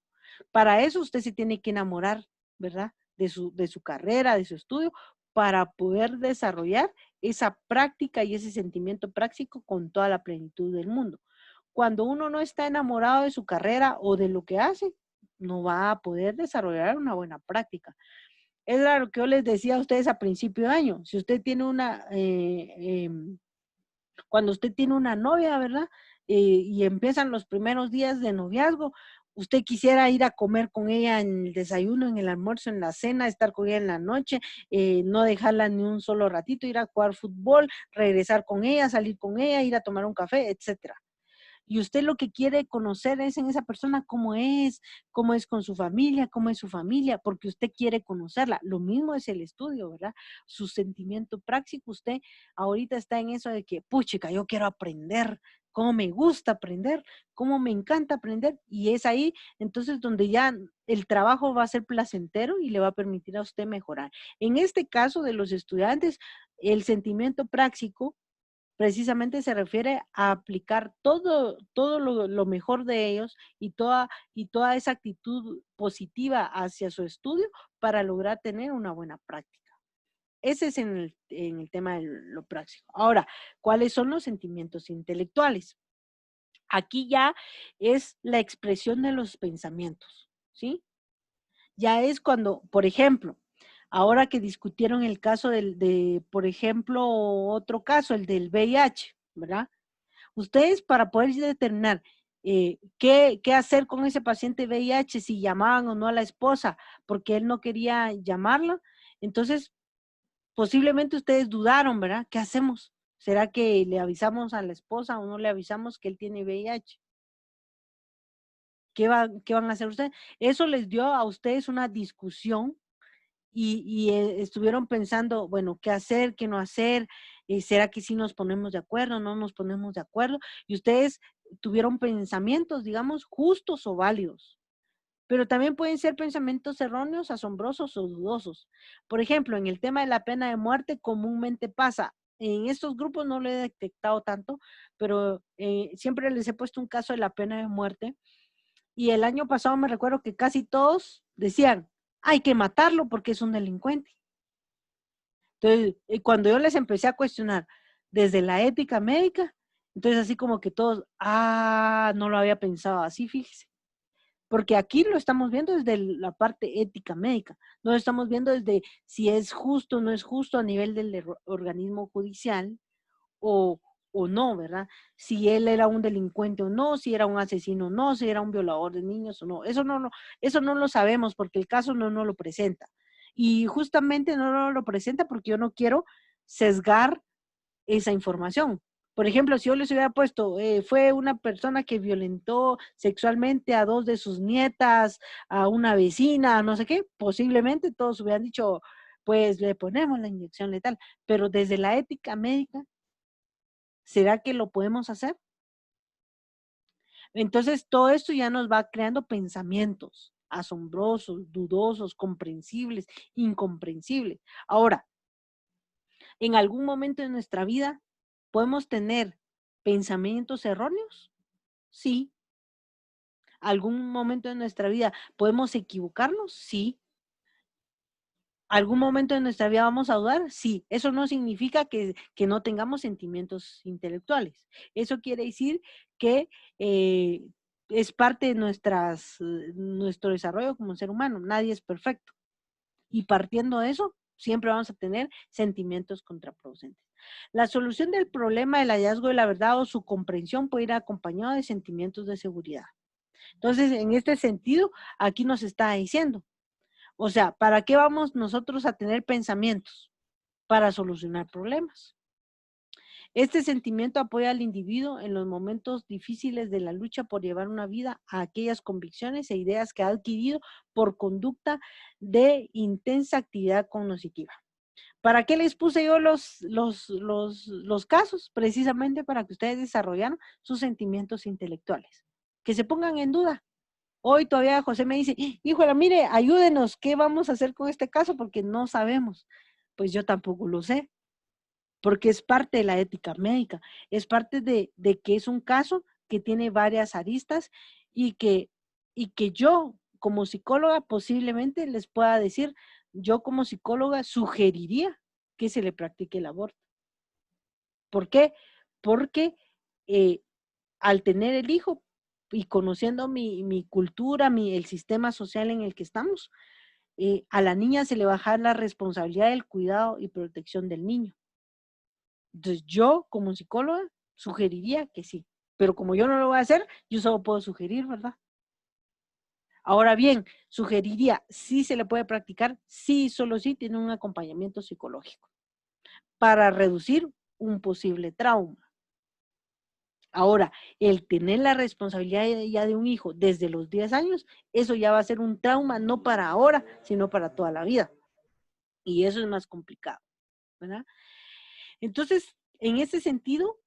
Para eso usted se tiene que enamorar, ¿verdad? De su carrera, de su estudio, para poder desarrollar esa práctica y ese sentimiento práctico con toda la plenitud del mundo. Cuando uno no está enamorado de su carrera o de lo que hace, no va a poder desarrollar una buena práctica. Es lo que yo les decía a ustedes a principio de año. Si usted tiene cuando usted tiene una novia, ¿verdad? Y empiezan los primeros días de noviazgo, usted quisiera ir a comer con ella en el desayuno, en el almuerzo, en la cena, estar con ella en la noche, no dejarla ni un solo ratito, ir a jugar fútbol, regresar con ella, salir con ella, ir a tomar un café, etcétera. Y usted lo que quiere conocer es en esa persona cómo es con su familia, porque usted quiere conocerla. Lo mismo es el estudio, ¿verdad? Su sentimiento práctico, usted ahorita está en eso de que, puchica, yo quiero aprender, cómo me gusta aprender, cómo me encanta aprender, y es ahí entonces donde ya el trabajo va a ser placentero y le va a permitir a usted mejorar. En este caso de los estudiantes, el sentimiento práctico precisamente se refiere a aplicar todo lo mejor de ellos y toda esa actitud positiva hacia su estudio para lograr tener una buena práctica. Ese es en el tema de lo práctico. Ahora, ¿cuáles son los sentimientos intelectuales? Aquí ya es la expresión de los pensamientos, ¿sí? Ya es cuando, por ejemplo, ahora que discutieron el caso por ejemplo, otro caso, el del VIH, ¿verdad? Ustedes para poder determinar qué hacer con ese paciente VIH, si llamaban o no a la esposa, porque él no quería llamarla, entonces posiblemente ustedes dudaron, ¿verdad? ¿Qué hacemos? ¿Será que le avisamos a la esposa o no le avisamos que él tiene VIH? ¿Qué van a hacer ustedes? Eso les dio a ustedes una discusión y estuvieron pensando, bueno, qué hacer, qué no hacer, ¿será que sí nos ponemos de acuerdo, no nos ponemos de acuerdo? Y ustedes tuvieron pensamientos, digamos, justos o válidos, pero también pueden ser pensamientos erróneos, asombrosos o dudosos. Por ejemplo, en el tema de la pena de muerte comúnmente pasa, en estos grupos no lo he detectado tanto, pero siempre les he puesto un caso de la pena de muerte, y el año pasado me recuerdo que casi todos decían, hay que matarlo porque es un delincuente. Entonces, cuando yo les empecé a cuestionar desde la ética médica, entonces así como que todos, no lo había pensado así, fíjese. Porque aquí lo estamos viendo desde la parte ética médica, no lo estamos viendo desde si es justo o no es justo a nivel del organismo judicial, o o no, ¿verdad? Si él era un delincuente o no, si era un asesino o no, si era un violador de niños o no. Eso no lo sabemos porque el caso no nos lo presenta. Y justamente no nos lo presenta porque yo no quiero sesgar esa información. Por ejemplo, si yo les hubiera puesto, fue una persona que violentó sexualmente a 2 de sus nietas, a una vecina, no sé qué, posiblemente todos hubieran dicho, pues le ponemos la inyección letal. Pero desde la ética médica, ¿será que lo podemos hacer? Entonces, todo esto ya nos va creando pensamientos asombrosos, dudosos, comprensibles, incomprensibles. Ahora, en algún momento de nuestra vida, ¿podemos tener pensamientos erróneos? Sí. ¿Algún momento de nuestra vida podemos equivocarnos? Sí. ¿Algún momento de nuestra vida vamos a dudar? Sí. Eso no significa que no tengamos sentimientos intelectuales. Eso quiere decir que es parte de nuestro desarrollo como ser humano. Nadie es perfecto. Y partiendo de eso, siempre vamos a tener sentimientos contraproducentes. La solución del problema del hallazgo de la verdad o su comprensión puede ir acompañado de sentimientos de seguridad. Entonces, en este sentido, aquí nos está diciendo, o sea, ¿para qué vamos nosotros a tener pensamientos? Para solucionar problemas. Este sentimiento apoya al individuo en los momentos difíciles de la lucha por llevar una vida a aquellas convicciones e ideas que ha adquirido por conducta de intensa actividad cognitiva. ¿Para qué les puse yo los casos? Precisamente para que ustedes desarrollaran sus sentimientos intelectuales, que se pongan en duda. Hoy todavía José me dice, híjole, mire, ayúdenos, ¿qué vamos a hacer con este caso? Porque no sabemos. Pues yo tampoco lo sé, porque es parte de la ética médica, es parte de que es un caso que tiene varias aristas y que yo como psicóloga posiblemente les pueda decir, yo como psicóloga sugeriría que se le practique el aborto. ¿Por qué? Porque al tener el hijo y conociendo mi cultura, el sistema social en el que estamos, a la niña se le va a dejar la responsabilidad del cuidado y protección del niño. Entonces yo como psicóloga sugeriría que sí, pero como yo no lo voy a hacer, yo solo puedo sugerir, ¿verdad? Ahora bien, sugeriría, sí se le puede practicar, sí, solo sí tiene un acompañamiento psicológico para reducir un posible trauma. Ahora, el tener la responsabilidad ya de un hijo desde los 10 años, eso ya va a ser un trauma no para ahora, sino para toda la vida. Y eso es más complicado, ¿verdad? Entonces, en ese sentido,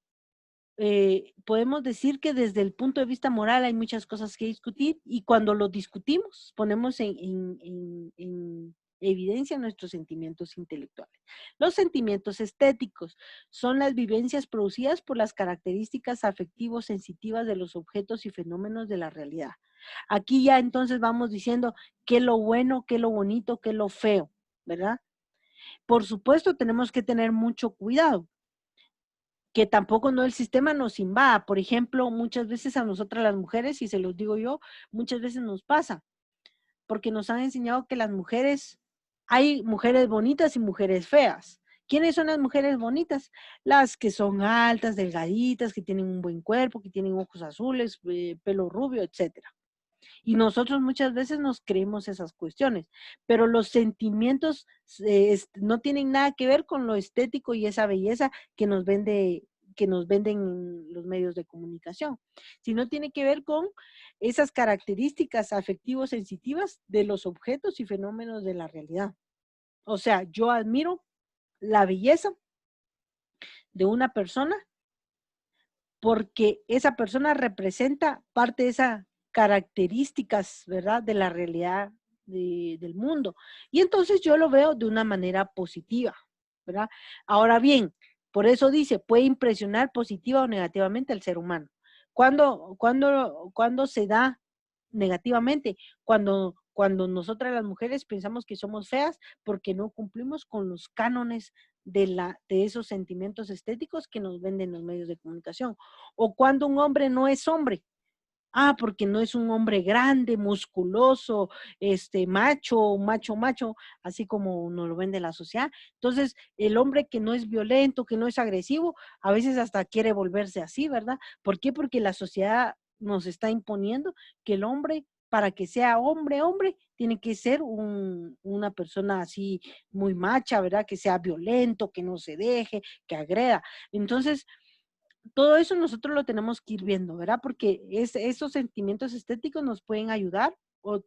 podemos decir que desde el punto de vista moral hay muchas cosas que discutir y cuando lo discutimos ponemos en evidencia nuestros sentimientos intelectuales. Los sentimientos estéticos son las vivencias producidas por las características afectivos sensitivas de los objetos y fenómenos de la realidad. Aquí ya entonces vamos diciendo qué es lo bueno, qué es lo bonito, qué es lo feo, ¿verdad? Por supuesto tenemos que tener mucho cuidado que tampoco no el sistema nos invada. Por ejemplo, muchas veces a nosotras las mujeres, y se los digo yo, muchas veces nos pasa, porque nos han enseñado que las mujeres, hay mujeres bonitas y mujeres feas. ¿Quiénes son las mujeres bonitas? Las que son altas, delgaditas, que tienen un buen cuerpo, que tienen ojos azules, pelo rubio, etcétera. Y nosotros muchas veces nos creemos esas cuestiones, pero los sentimientos no tienen nada que ver con lo estético y esa belleza que nos venden los medios de comunicación, sino tiene que ver con esas características afectivos sensitivas de los objetos y fenómenos de la realidad. O sea, yo admiro la belleza de una persona porque esa persona representa parte de esa características, ¿verdad?, de la realidad del mundo. Y entonces yo lo veo de una manera positiva, ¿verdad? Ahora bien, por eso dice, puede impresionar positiva o negativamente al ser humano. ¿Cuándo se da negativamente? Cuando nosotras las mujeres pensamos que somos feas porque no cumplimos con los cánones de esos sentimientos estéticos que nos venden los medios de comunicación. O cuando un hombre no es hombre, Porque no es un hombre grande, musculoso, macho, así como nos lo vende la sociedad. Entonces, el hombre que no es violento, que no es agresivo, a veces hasta quiere volverse así, ¿verdad? ¿Por qué? Porque la sociedad nos está imponiendo que el hombre, para que sea hombre, tiene que ser una persona así muy macha, ¿verdad? Que sea violento, que no se deje, que agreda. Entonces, todo eso nosotros lo tenemos que ir viendo, ¿verdad? Porque esos sentimientos estéticos nos pueden ayudar o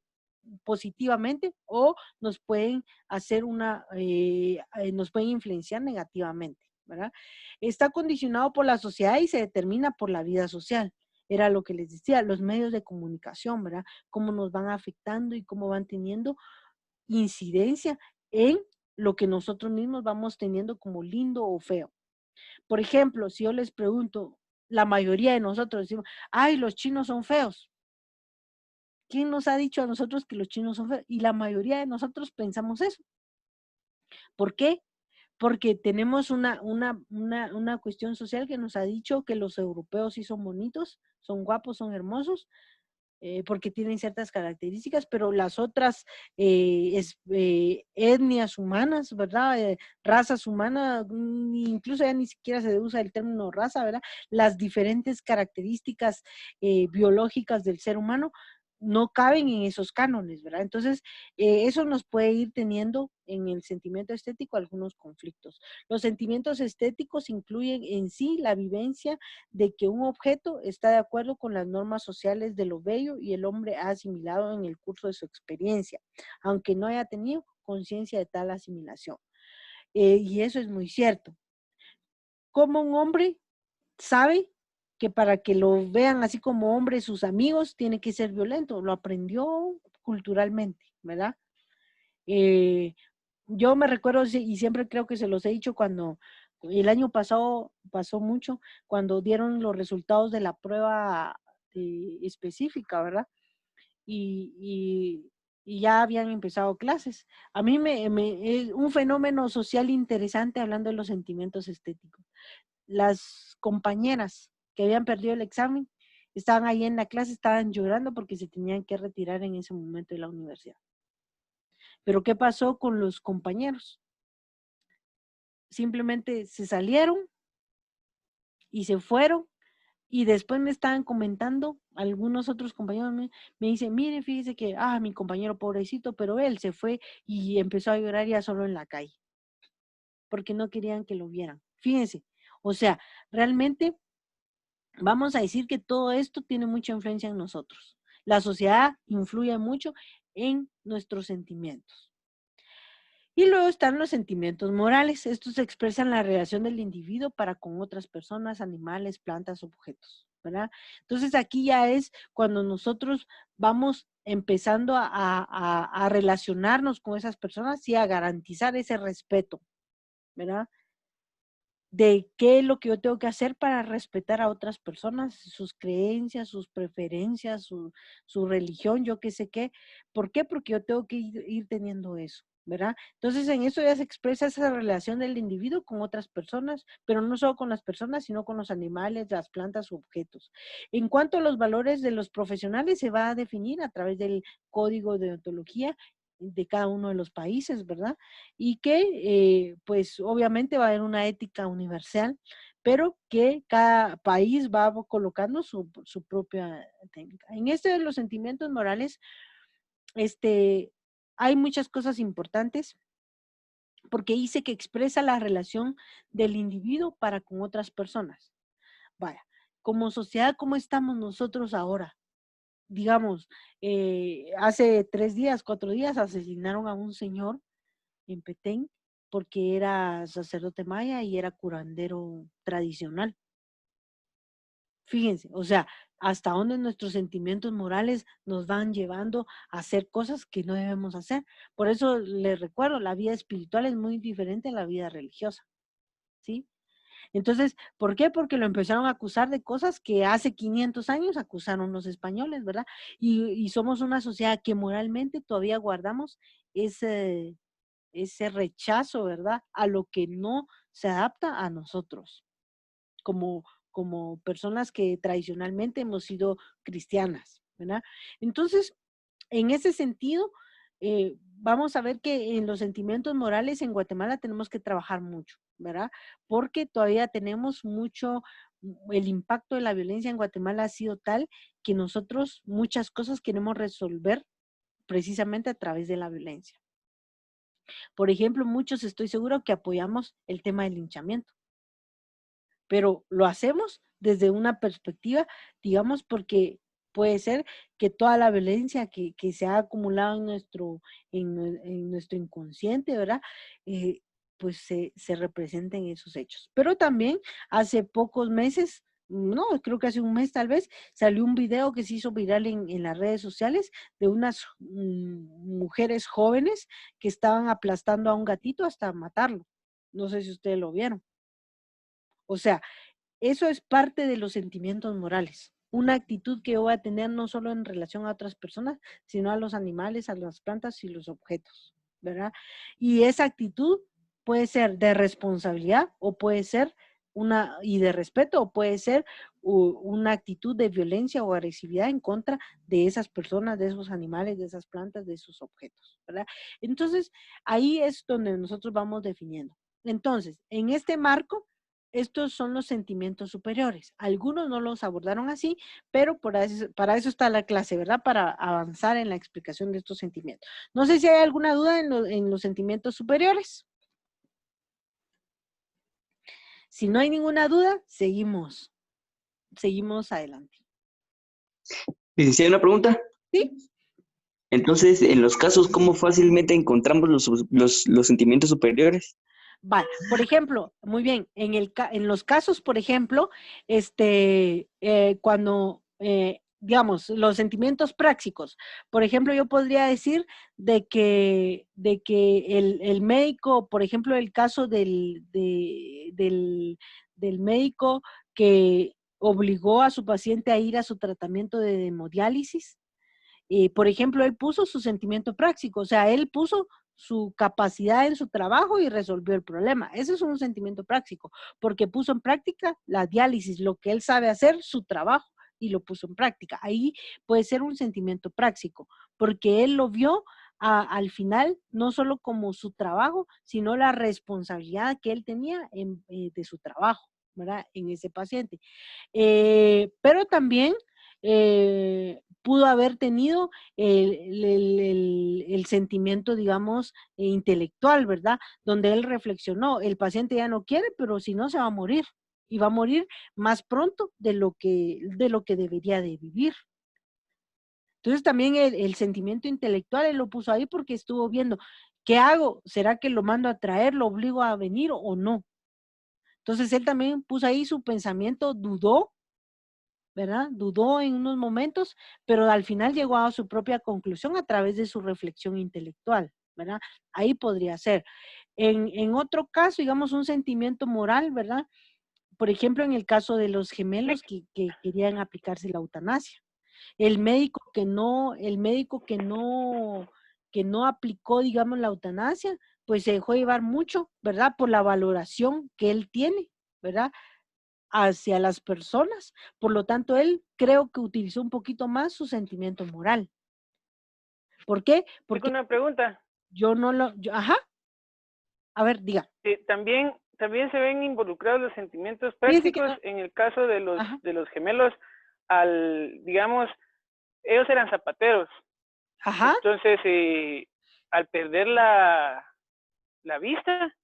positivamente o nos pueden hacer nos pueden influenciar negativamente, ¿verdad? Está condicionado por la sociedad y se determina por la vida social. Era lo que les decía, los medios de comunicación, ¿verdad? Cómo nos van afectando y cómo van teniendo incidencia en lo que nosotros mismos vamos teniendo como lindo o feo. Por ejemplo, si yo les pregunto, la mayoría de nosotros decimos, ay, los chinos son feos. ¿Quién nos ha dicho a nosotros que los chinos son feos? Y la mayoría de nosotros pensamos eso. ¿Por qué? Porque tenemos una cuestión social que nos ha dicho que los europeos sí son bonitos, son guapos, son hermosos, porque tienen ciertas características, pero las otras etnias humanas, ¿verdad? Razas humanas, incluso ya ni siquiera se usa el término raza, ¿verdad? Las diferentes características biológicas del ser humano no caben en esos cánones, ¿verdad? Entonces, eso nos puede ir teniendo en el sentimiento estético algunos conflictos. Los sentimientos estéticos incluyen en sí la vivencia de que un objeto está de acuerdo con las normas sociales de lo bello y el hombre ha asimilado en el curso de su experiencia, aunque no haya tenido conciencia de tal asimilación. Y eso es muy cierto. Como un hombre sabe que para que lo vean así como hombre sus amigos tiene que ser violento, lo aprendió culturalmente, ¿verdad? Yo me recuerdo y siempre creo que se los he dicho cuando el año pasado pasó mucho, cuando dieron los resultados de la prueba específica, ¿verdad? Y ya habían empezado clases. A mí es un fenómeno social interesante hablando de los sentimientos estéticos. Las compañeras que habían perdido el examen estaban ahí en la clase, estaban llorando porque se tenían que retirar en ese momento de la universidad. Pero ¿qué pasó con los compañeros? Simplemente se salieron y se fueron y después me estaban comentando, algunos otros compañeros me dicen, mire, fíjese que, mi compañero pobrecito, pero él se fue y empezó a llorar ya solo en la calle, porque no querían que lo vieran. Fíjense, o sea, realmente vamos a decir que todo esto tiene mucha influencia en nosotros. La sociedad influye mucho en nuestros sentimientos. Y luego están los sentimientos morales. Estos expresan la relación del individuo para con otras personas, animales, plantas, objetos, ¿verdad? Entonces aquí ya es cuando nosotros vamos empezando a relacionarnos con esas personas y a garantizar ese respeto, ¿verdad? De qué es lo que yo tengo que hacer para respetar a otras personas, sus creencias, sus preferencias, su religión, yo qué sé qué. ¿Por qué? Porque yo tengo que ir teniendo eso, ¿verdad? Entonces en eso ya se expresa esa relación del individuo con otras personas, pero no solo con las personas, sino con los animales, las plantas, objetos. En cuanto a los valores de los profesionales, se va a definir a través del código de ontología de cada uno de los países, ¿verdad? Y que pues obviamente va a haber una ética universal, pero que cada país va colocando su propia técnica. En este de los sentimientos morales, hay muchas cosas importantes porque dice que expresa la relación del individuo para con otras personas. Vaya, como sociedad, ¿cómo estamos nosotros ahora? Digamos, hace 3 días, 4 días asesinaron a un señor en Petén porque era sacerdote maya y era curandero tradicional. Fíjense, o sea, hasta dónde nuestros sentimientos morales nos van llevando a hacer cosas que no debemos hacer. Por eso les recuerdo, la vida espiritual es muy diferente a la vida religiosa, ¿sí? Entonces, ¿por qué? Porque lo empezaron a acusar de cosas que hace 500 años acusaron los españoles, ¿verdad? Y somos una sociedad que moralmente todavía guardamos ese rechazo, ¿verdad? A lo que no se adapta a nosotros, como, como personas que tradicionalmente hemos sido cristianas, ¿verdad? Entonces, en ese sentido, vamos a ver que en los sentimientos morales en Guatemala tenemos que trabajar mucho, ¿verdad? Porque todavía tenemos mucho, el impacto de la violencia en Guatemala ha sido tal que nosotros muchas cosas queremos resolver precisamente a través de la violencia. Por ejemplo, muchos estoy seguro que apoyamos el tema del linchamiento, pero lo hacemos desde una perspectiva, digamos, porque puede ser que toda la violencia que se ha acumulado en nuestro inconsciente, ¿verdad? Pues se representen esos hechos. Pero también hace pocos meses, no, creo que hace un mes tal vez, salió un video que se hizo viral en las redes sociales de unas mujeres jóvenes que estaban aplastando a un gatito hasta matarlo. No sé si ustedes lo vieron. O sea, eso es parte de los sentimientos morales. Una actitud que yo voy a tener no solo en relación a otras personas, sino a los animales, a las plantas y los objetos, ¿verdad? Y esa actitud puede ser de responsabilidad o puede ser y de respeto, o puede ser una actitud de violencia o agresividad en contra de esas personas, de esos animales, de esas plantas, de esos objetos, ¿verdad? Entonces, ahí es donde nosotros vamos definiendo. Entonces, en este marco, estos son los sentimientos superiores. Algunos no los abordaron así, pero para eso está la clase, ¿verdad? Para avanzar en la explicación de estos sentimientos. No sé si hay alguna duda en los sentimientos superiores. Si no hay ninguna duda, seguimos adelante. Licenciada, una pregunta. ¿Sí? Entonces, en los casos, ¿cómo fácilmente encontramos los sentimientos superiores? Vale, por ejemplo, muy bien, en los casos, por ejemplo, cuando, digamos, los sentimientos prácticos, por ejemplo, yo podría decir de que el médico, por ejemplo, el caso del médico que obligó a su paciente a ir a su tratamiento de hemodiálisis, por ejemplo, él puso su sentimiento práctico, o sea, él puso su capacidad en su trabajo y resolvió el problema. Ese es un sentimiento práctico, porque puso en práctica la diálisis, lo que él sabe hacer, su trabajo, y lo puso en práctica. Ahí puede ser un sentimiento práctico, porque él lo vio al final, no solo como su trabajo, sino la responsabilidad que él tenía de su trabajo, ¿verdad? En ese paciente. Pero también pudo haber tenido el sentimiento, digamos, intelectual, ¿verdad? Donde él reflexionó, el paciente ya no quiere, pero si no se va a morir, y va a morir más pronto de lo que debería de vivir. Entonces también el sentimiento intelectual él lo puso ahí porque estuvo viendo, ¿qué hago? ¿Será que lo mando a traer, lo obligo a venir o no? Entonces él también puso ahí su pensamiento, dudó, ¿verdad? Dudó en unos momentos, pero al final llegó a su propia conclusión a través de su reflexión intelectual, ¿verdad? Ahí podría ser. En otro caso, digamos, un sentimiento moral, ¿verdad? Por ejemplo, en el caso de los gemelos que querían aplicarse la eutanasia. El médico que no aplicó, digamos, la eutanasia, pues se dejó llevar mucho, ¿verdad? Por la valoración que él tiene, ¿verdad? Hacia las personas. Por lo tanto, él creo que utilizó un poquito más su sentimiento moral. ¿Por qué? Porque tengo una pregunta. Ajá. A ver, diga. También se ven involucrados los sentimientos Fíjese prácticos en el caso de Ajá. los gemelos, digamos, ellos eran zapateros. Ajá. Entonces, al perder la vista,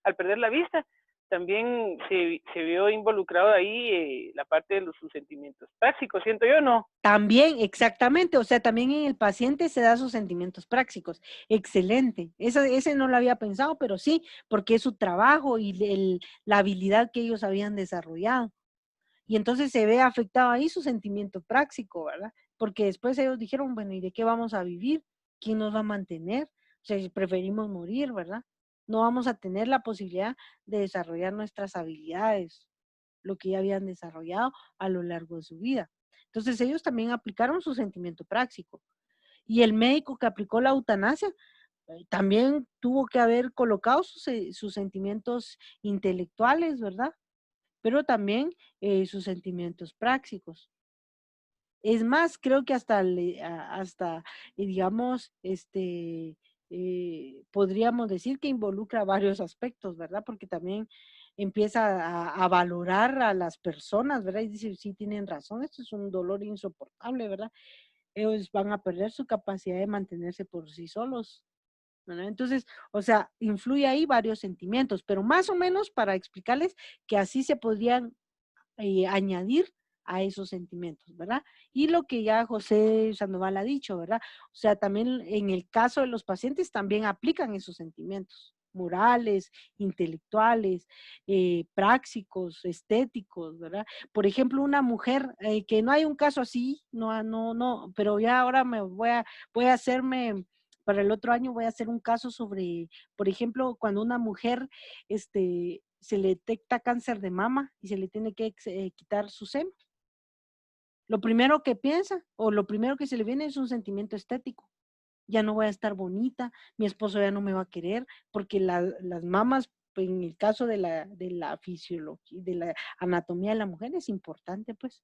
al perder la vista, también se vio involucrado ahí la parte de sus sentimientos prácticos, siento yo, ¿no? También, exactamente, o sea, también en el paciente se da sus sentimientos prácticos. Excelente, ese no lo había pensado, pero sí, porque es su trabajo y la habilidad que ellos habían desarrollado. Y entonces se ve afectado ahí su sentimiento práctico, ¿verdad? Porque después ellos dijeron, bueno, ¿y de qué vamos a vivir? ¿Quién nos va a mantener? O sea, preferimos morir, ¿verdad? No vamos a tener la posibilidad de desarrollar nuestras habilidades, lo que ya habían desarrollado a lo largo de su vida. Entonces ellos también aplicaron su sentimiento práctico. Y el médico que aplicó la eutanasia también tuvo que haber colocado sus sentimientos intelectuales, ¿verdad? pero también sus sentimientos prácticos. Es más, creo que hasta, digamos, podríamos decir que involucra varios aspectos, ¿verdad? Porque también empieza a valorar a las personas, ¿verdad? Y dice, sí, tienen razón, esto es un dolor insoportable, ¿verdad? Ellos van a perder su capacidad de mantenerse por sí solos, ¿verdad? Entonces, o sea, influye ahí varios sentimientos, pero más o menos para explicarles que así se podrían añadir a esos sentimientos, ¿verdad? Y lo que ya José Sandoval ha dicho, ¿verdad? O sea, también en el caso de los pacientes también aplican esos sentimientos morales, intelectuales, prácticos, estéticos, ¿verdad? Por ejemplo, una mujer, que no hay un caso así, no, pero ya ahora voy a hacerme, para el otro año voy a hacer un caso sobre, por ejemplo, cuando una mujer, se le detecta cáncer de mama y se le tiene que quitar su seno. Lo primero que piensa o lo primero que se le viene es un sentimiento estético. Ya no voy a estar bonita, mi esposo ya no me va a querer, porque las mamas, en el caso de la fisiología, de la anatomía de la mujer, es importante, pues.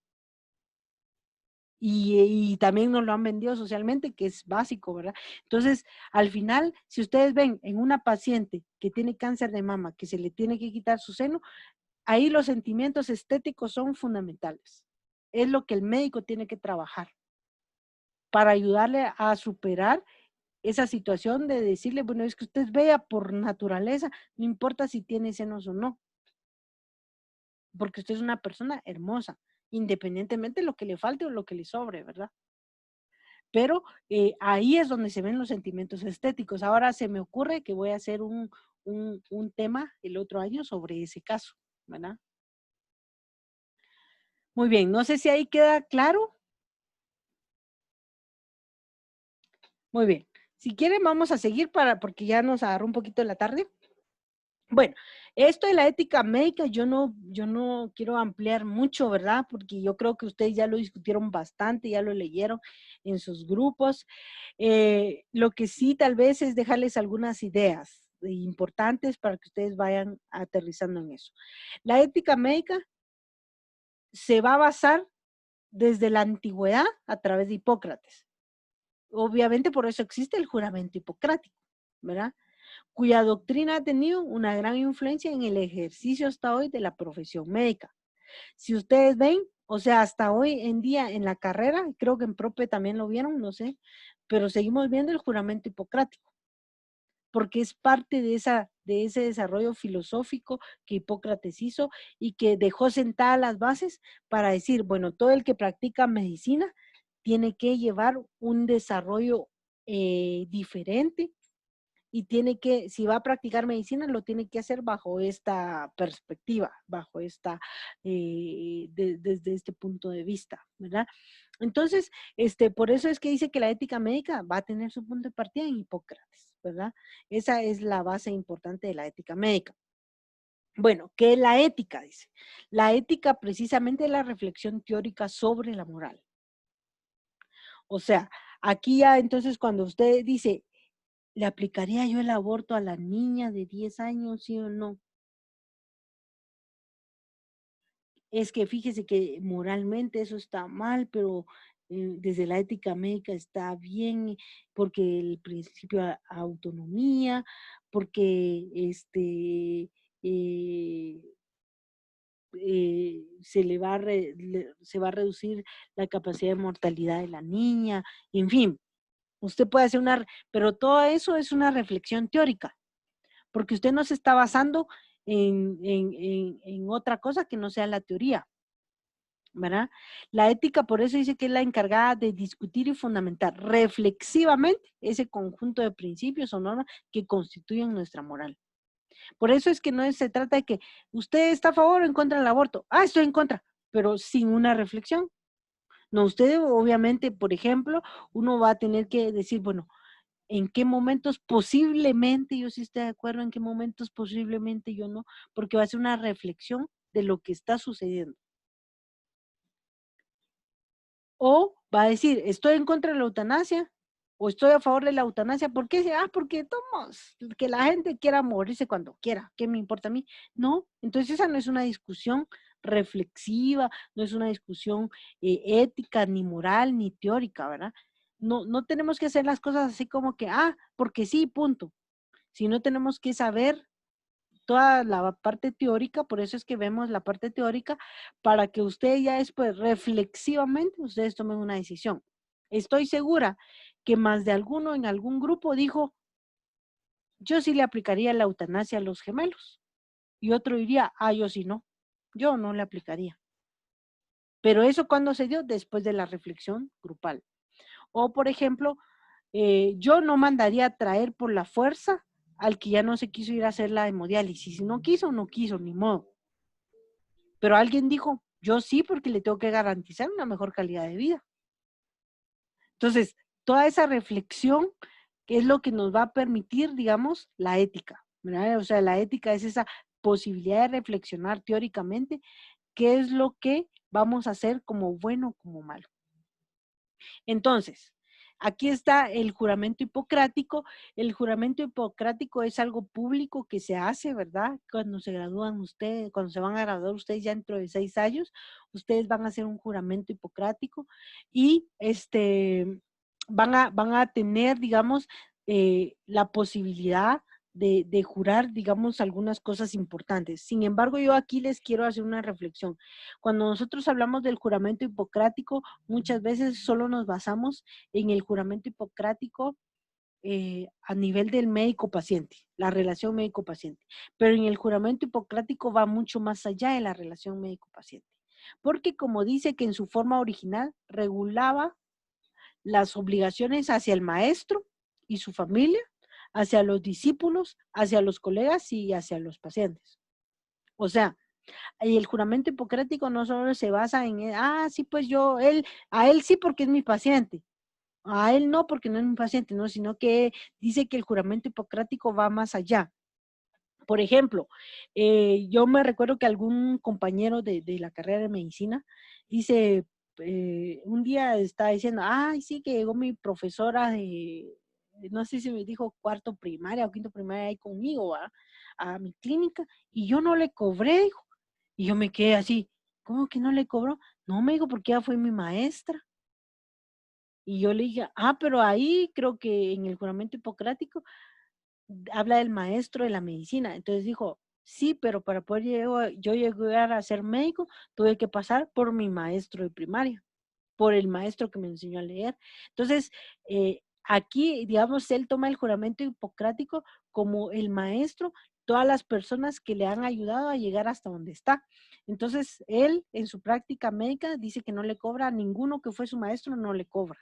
Y también nos lo han vendido socialmente, que es básico, ¿verdad? Entonces, al final, si ustedes ven en una paciente que tiene cáncer de mama, que se le tiene que quitar su seno, ahí los sentimientos estéticos son fundamentales. Es lo que el médico tiene que trabajar para ayudarle a superar esa situación de decirle, bueno, es que usted vea por naturaleza, no importa si tiene senos o no, porque usted es una persona hermosa, independientemente de lo que le falte o lo que le sobre, ¿verdad? Pero ahí es donde se ven los sentimientos estéticos. Ahora se me ocurre que voy a hacer un tema el otro año sobre ese caso, ¿verdad? Muy bien, no sé si ahí queda claro. Muy bien. Si quieren, vamos a seguir porque ya nos agarró un poquito la tarde. Bueno, esto de la ética médica, yo no quiero ampliar mucho, ¿verdad? Porque yo creo que ustedes ya lo discutieron bastante, ya lo leyeron en sus grupos. Lo que sí tal vez es dejarles algunas ideas importantes para que ustedes vayan aterrizando en eso. La ética médica se va a basar desde la antigüedad a través de Hipócrates. Obviamente por eso existe el juramento hipocrático, ¿verdad? Cuya doctrina ha tenido una gran influencia en el ejercicio hasta hoy de la profesión médica. Si ustedes ven, o sea, hasta hoy en día en la carrera, creo que en Prope también lo vieron, no sé, pero seguimos viendo el juramento hipocrático, porque es parte de ese desarrollo filosófico que Hipócrates hizo y que dejó sentadas las bases para decir, bueno, todo el que practica medicina tiene que llevar un desarrollo diferente y tiene que, si va a practicar medicina, lo tiene que hacer bajo esta perspectiva, bajo desde este punto de vista, ¿verdad? Entonces, por eso es que dice que la ética médica va a tener su punto de partida en Hipócrates, ¿verdad? Esa es la base importante de la ética médica. Bueno, ¿qué es la ética? Dice. La ética precisamente es la reflexión teórica sobre la moral. O sea, aquí ya entonces cuando usted dice, ¿le aplicaría yo el aborto a la niña de 10 años, sí o no? Es que fíjese que moralmente eso está mal, pero desde la ética médica está bien, porque el principio de autonomía, porque eh, se va a reducir la capacidad de mortalidad de la niña, en fin, usted puede hacer pero todo eso es una reflexión teórica, porque usted no se está basando en otra cosa que no sea la teoría, ¿verdad? La ética por eso dice que es la encargada de discutir y fundamentar reflexivamente ese conjunto de principios o normas que constituyen nuestra moral. Por eso es que no se trata de que usted está a favor o en contra del aborto. Ah, estoy en contra, pero sin una reflexión. No, usted obviamente, por ejemplo, uno va a tener que decir, bueno, ¿en qué momentos posiblemente yo sí estoy de acuerdo? ¿En qué momentos posiblemente yo no? Porque va a ser una reflexión de lo que está sucediendo. O va a decir, estoy en contra de la eutanasia o estoy a favor de la eutanasia. ¿Por qué? Ah, porque tomos, que la gente quiera morirse cuando quiera. ¿Qué me importa a mí? No, entonces esa no es una discusión reflexiva, no es una discusión ética, ni moral, ni teórica, ¿verdad? No tenemos que hacer las cosas así como que, porque sí, punto. Sino tenemos que saber toda la parte teórica, por eso es que vemos la parte teórica, para que ustedes ya después reflexivamente, ustedes tomen una decisión. Estoy segura que más de alguno en algún grupo dijo, yo sí le aplicaría la eutanasia a los gemelos. Y otro diría, yo sí no, yo no le aplicaría. Pero eso cuando se dio después de la reflexión grupal. O por ejemplo, yo no mandaría a traer por la fuerza al que ya no se quiso ir a hacer la hemodiálisis. Si no quiso, no quiso, ni modo. Pero alguien dijo, yo sí, porque le tengo que garantizar una mejor calidad de vida. Entonces, toda esa reflexión es lo que nos va a permitir, digamos, la ética, ¿verdad? O sea, la ética es esa posibilidad de reflexionar teóricamente qué es lo que vamos a hacer como bueno o como malo. Entonces, aquí está el juramento hipocrático. El juramento hipocrático es algo público que se hace, ¿verdad? Cuando se gradúan ustedes, cuando se van a graduar ustedes ya dentro de 6 años, ustedes van a hacer un juramento hipocrático y van a tener, digamos, la posibilidad de jurar, digamos, algunas cosas importantes. Sin embargo, yo aquí les quiero hacer una reflexión. Cuando nosotros hablamos del juramento hipocrático, muchas veces solo nos basamos en el juramento hipocrático a nivel del médico-paciente, la relación médico-paciente. Pero en el juramento hipocrático va mucho más allá de la relación médico-paciente. Porque como dice que en su forma original regulaba las obligaciones hacia el maestro y su familia, hacia los discípulos, hacia los colegas y hacia los pacientes. O sea, y el juramento hipocrático no solo se basa en, sí, pues a él sí porque es mi paciente, a él no porque no es mi paciente, no, sino que dice que el juramento hipocrático va más allá. Por ejemplo, yo me recuerdo que algún compañero de la carrera de medicina dice, un día estaba diciendo, sí, que llegó mi profesora de, no sé si me dijo cuarto primaria o quinto primaria ahí conmigo, a mi clínica, y yo no le cobré, dijo. Y yo me quedé así, ¿cómo que no le cobró? No, me dijo, porque ella fue mi maestra. Y yo le dije, pero ahí creo que en el juramento hipocrático habla del maestro de la medicina. Entonces dijo, sí, pero para poder yo llegar a ser médico, tuve que pasar por mi maestro de primaria, por el maestro que me enseñó a leer. Entonces, aquí, digamos, él toma el juramento hipocrático como el maestro, todas las personas que le han ayudado a llegar hasta donde está. Entonces, él en su práctica médica dice que no le cobra a ninguno que fue su maestro, no le cobra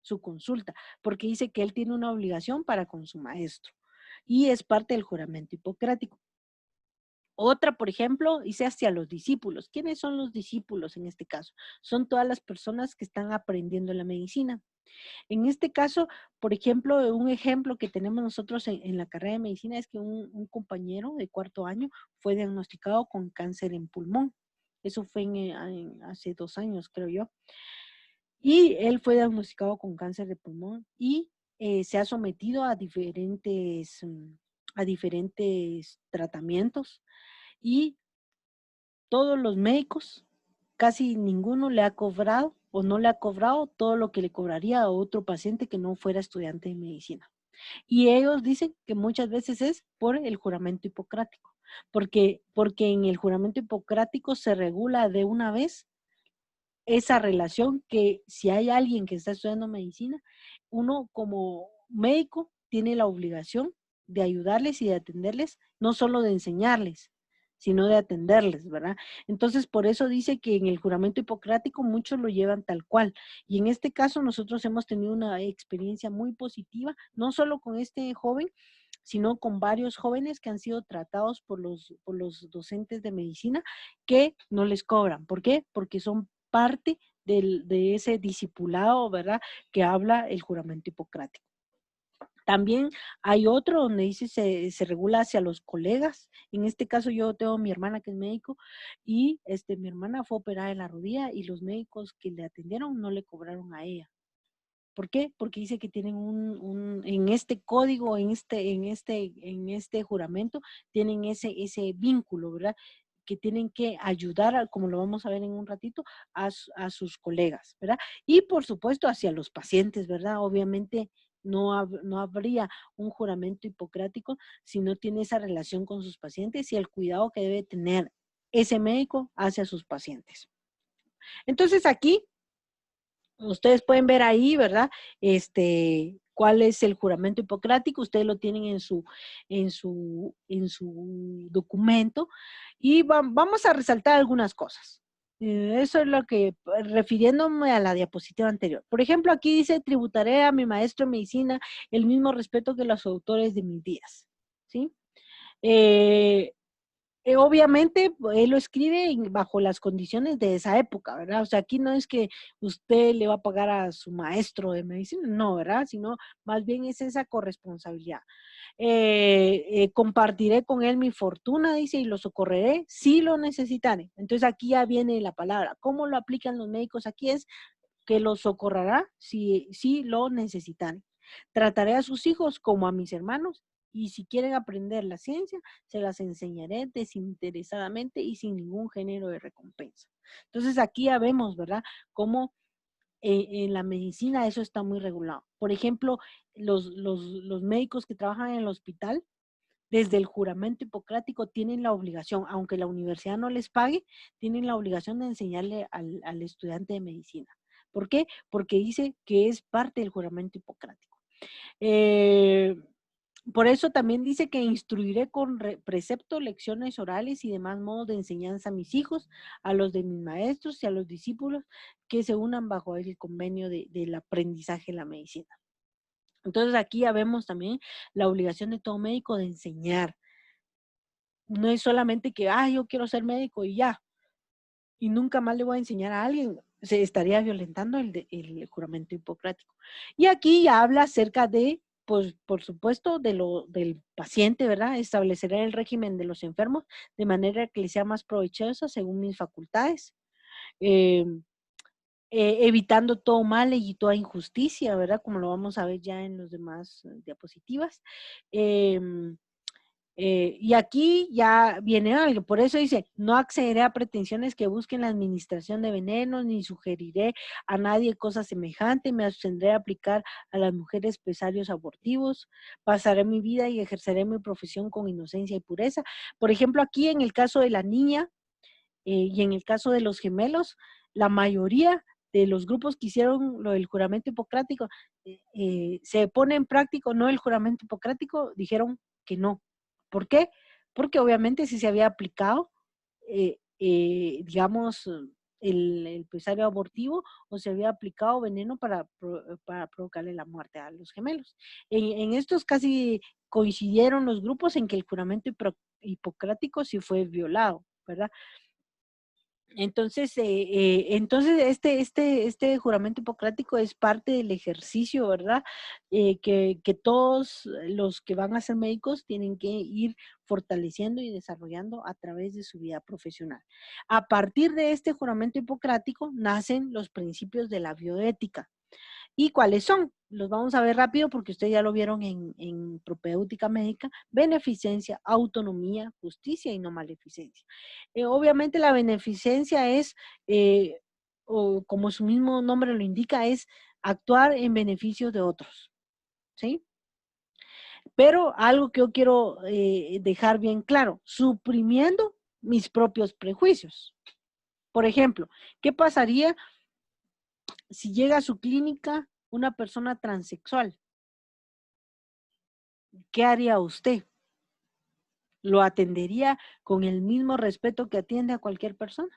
su consulta, porque dice que él tiene una obligación para con su maestro y es parte del juramento hipocrático. Otra, por ejemplo, dice hacia los discípulos. ¿Quiénes son los discípulos en este caso? Son todas las personas que están aprendiendo la medicina. En este caso, por ejemplo, un ejemplo que tenemos nosotros en la carrera de medicina es que un compañero de cuarto año fue diagnosticado con cáncer en pulmón. Eso fue hace 2 años, creo yo. Y él fue diagnosticado con cáncer de pulmón y se ha sometido a diferentes tratamientos y todos los médicos, casi ninguno le ha cobrado o no le ha cobrado todo lo que le cobraría a otro paciente que no fuera estudiante de medicina. Y ellos dicen que muchas veces es por el juramento hipocrático, porque en el juramento hipocrático se regula de una vez esa relación que si hay alguien que está estudiando medicina, uno como médico tiene la obligación de ayudarles y de atenderles, no solo de enseñarles, sino de atenderles, ¿verdad? Entonces, por eso dice que en el juramento hipocrático muchos lo llevan tal cual. Y en este caso nosotros hemos tenido una experiencia muy positiva, no solo con este joven, sino con varios jóvenes que han sido tratados por los docentes de medicina que no les cobran. ¿Por qué? Porque son parte de ese discipulado, ¿verdad? Que habla el juramento hipocrático. También hay otro donde dice se regula hacia los colegas. En este caso yo tengo a mi hermana que es médico y mi hermana fue operada de la rodilla y los médicos que le atendieron no le cobraron a ella. ¿Por qué? Porque dice que tienen en este código, en este juramento, tienen ese vínculo, ¿verdad? que tienen que ayudar, como lo vamos a ver en un ratito, a sus colegas, ¿verdad? Y por supuesto hacia los pacientes, ¿verdad? Obviamente no habría un juramento hipocrático si no tiene esa relación con sus pacientes y el cuidado que debe tener ese médico hacia sus pacientes. Entonces aquí, ustedes pueden ver ahí, ¿verdad? Cuál es el juramento hipocrático, ustedes lo tienen en su documento y vamos a resaltar algunas cosas. Eso es lo que, refiriéndome a la diapositiva anterior. Por ejemplo, aquí dice, tributaré a mi maestro de medicina el mismo respeto que los autores de mis días, ¿sí? Obviamente, él lo escribe bajo las condiciones de esa época, ¿verdad? O sea, aquí no es que usted le va a pagar a su maestro de medicina, no, ¿verdad? Sino más bien es esa corresponsabilidad. Compartiré con él mi fortuna, dice, y lo socorreré si lo necesitare. Entonces aquí ya viene la palabra. ¿Cómo lo aplican los médicos? Aquí es que lo socorrerá si lo necesitare. Trataré a sus hijos como a mis hermanos y si quieren aprender la ciencia, se las enseñaré desinteresadamente y sin ningún género de recompensa. Entonces aquí ya vemos, ¿verdad? Cómo en la medicina eso está muy regulado. Por ejemplo, los médicos que trabajan en el hospital, desde el juramento hipocrático tienen la obligación, aunque la universidad no les pague, tienen la obligación de enseñarle al estudiante de medicina. ¿Por qué? Porque dice que es parte del juramento hipocrático. Por eso también dice que instruiré con precepto, lecciones orales y demás modos de enseñanza a mis hijos, a los de mis maestros y a los discípulos que se unan bajo el convenio del aprendizaje de la medicina. Entonces aquí ya vemos también la obligación de todo médico de enseñar. No es solamente que, yo quiero ser médico y ya, y nunca más le voy a enseñar a alguien, se estaría violentando el juramento hipocrático. Y aquí ya habla acerca de, pues, por supuesto, del paciente, ¿verdad? Estableceré el régimen de los enfermos de manera que les sea más provechosa según mis facultades, evitando todo mal y toda injusticia, ¿verdad? Como lo vamos a ver ya en los demás diapositivas. Y aquí ya viene algo, por eso dice, no accederé a pretensiones que busquen la administración de venenos, ni sugeriré a nadie cosa semejante, me abstendré a aplicar a las mujeres pesarios abortivos, pasaré mi vida y ejerceré mi profesión con inocencia y pureza. Por ejemplo, aquí en el caso de la niña y en el caso de los gemelos, la mayoría de los grupos que hicieron lo del juramento hipocrático, se pone en práctica, no el juramento hipocrático, dijeron que no. ¿Por qué? Porque obviamente si se había aplicado, digamos, el pesario abortivo o se había aplicado veneno para provocarle la muerte a los gemelos. En estos casi coincidieron los grupos en que el juramento hipocrático sí fue violado, ¿verdad? Entonces, este juramento hipocrático es parte del ejercicio, ¿verdad? Que todos los que van a ser médicos tienen que ir fortaleciendo y desarrollando a través de su vida profesional. A partir de este juramento hipocrático nacen los principios de la bioética. ¿Y cuáles son? Los vamos a ver rápido porque ustedes ya lo vieron en propedéutica médica: beneficencia, autonomía, justicia y no maleficencia. Obviamente la beneficencia es, o como su mismo nombre lo indica, es actuar en beneficio de otros, ¿sí? Pero algo que yo quiero dejar bien claro, suprimiendo mis propios prejuicios. Por ejemplo, ¿qué pasaría si llega a su clínica una persona transexual? ¿Qué haría usted? ¿Lo atendería con el mismo respeto que atiende a cualquier persona?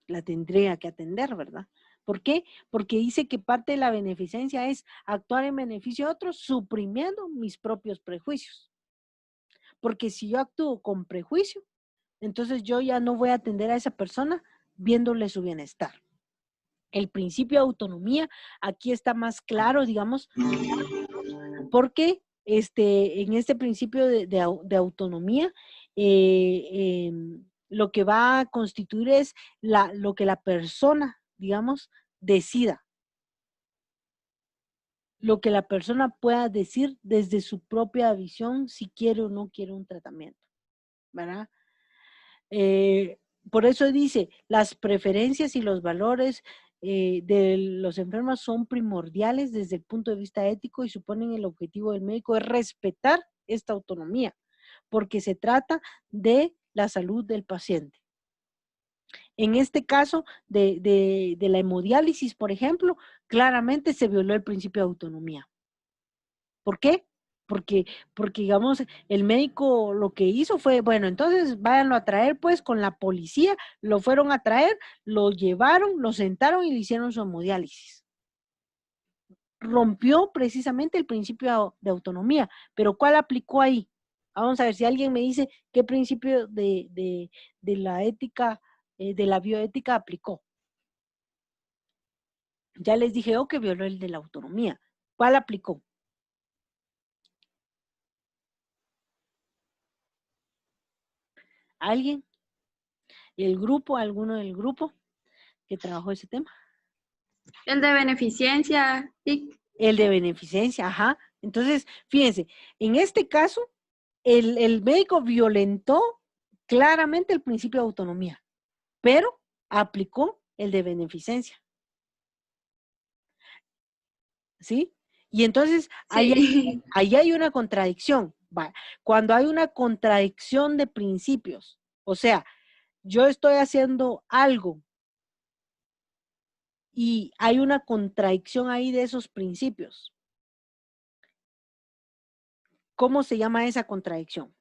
La tendría que atender, ¿verdad? ¿Por qué? Porque dice que parte de la beneficencia es actuar en beneficio de otros, suprimiendo mis propios prejuicios. Porque si yo actúo con prejuicio, entonces yo ya no voy a atender a esa persona viéndole su bienestar. El principio de autonomía aquí está más claro, digamos, porque en este principio de autonomía, lo que va a constituir es lo que la persona, digamos, decida. lo que la persona pueda decir desde su propia visión, si quiere o no quiere un tratamiento, ¿verdad? Por eso dice, las preferencias y los valores de los enfermos son primordiales desde el punto de vista ético y suponen el objetivo del médico es respetar esta autonomía, porque se trata de la salud del paciente. En este caso de la hemodiálisis, por ejemplo, claramente se violó el principio de autonomía. ¿Por qué? Porque, digamos, el médico lo que hizo fue, bueno, entonces váyanlo a traer pues con la policía, lo fueron a traer, lo llevaron, lo sentaron y le hicieron su hemodiálisis. Rompió precisamente el principio de autonomía, pero ¿cuál aplicó ahí? Vamos a ver si alguien me dice qué principio de la ética, de la bioética aplicó. Ya les dije yo que violó el de la autonomía. ¿Cuál aplicó? ¿Alguien? ¿El grupo? ¿Alguno del grupo que trabajó ese tema? El de beneficencia, sí. El de beneficencia, ajá. Entonces, fíjense, en este caso, el médico violentó claramente el principio de autonomía, pero aplicó el de beneficencia. ¿Sí? Y entonces, Sí. ahí hay una contradicción. Cuando hay una contradicción de principios, o sea, yo estoy haciendo algo y hay una contradicción ahí de esos principios. ¿Cómo se llama esa contradicción?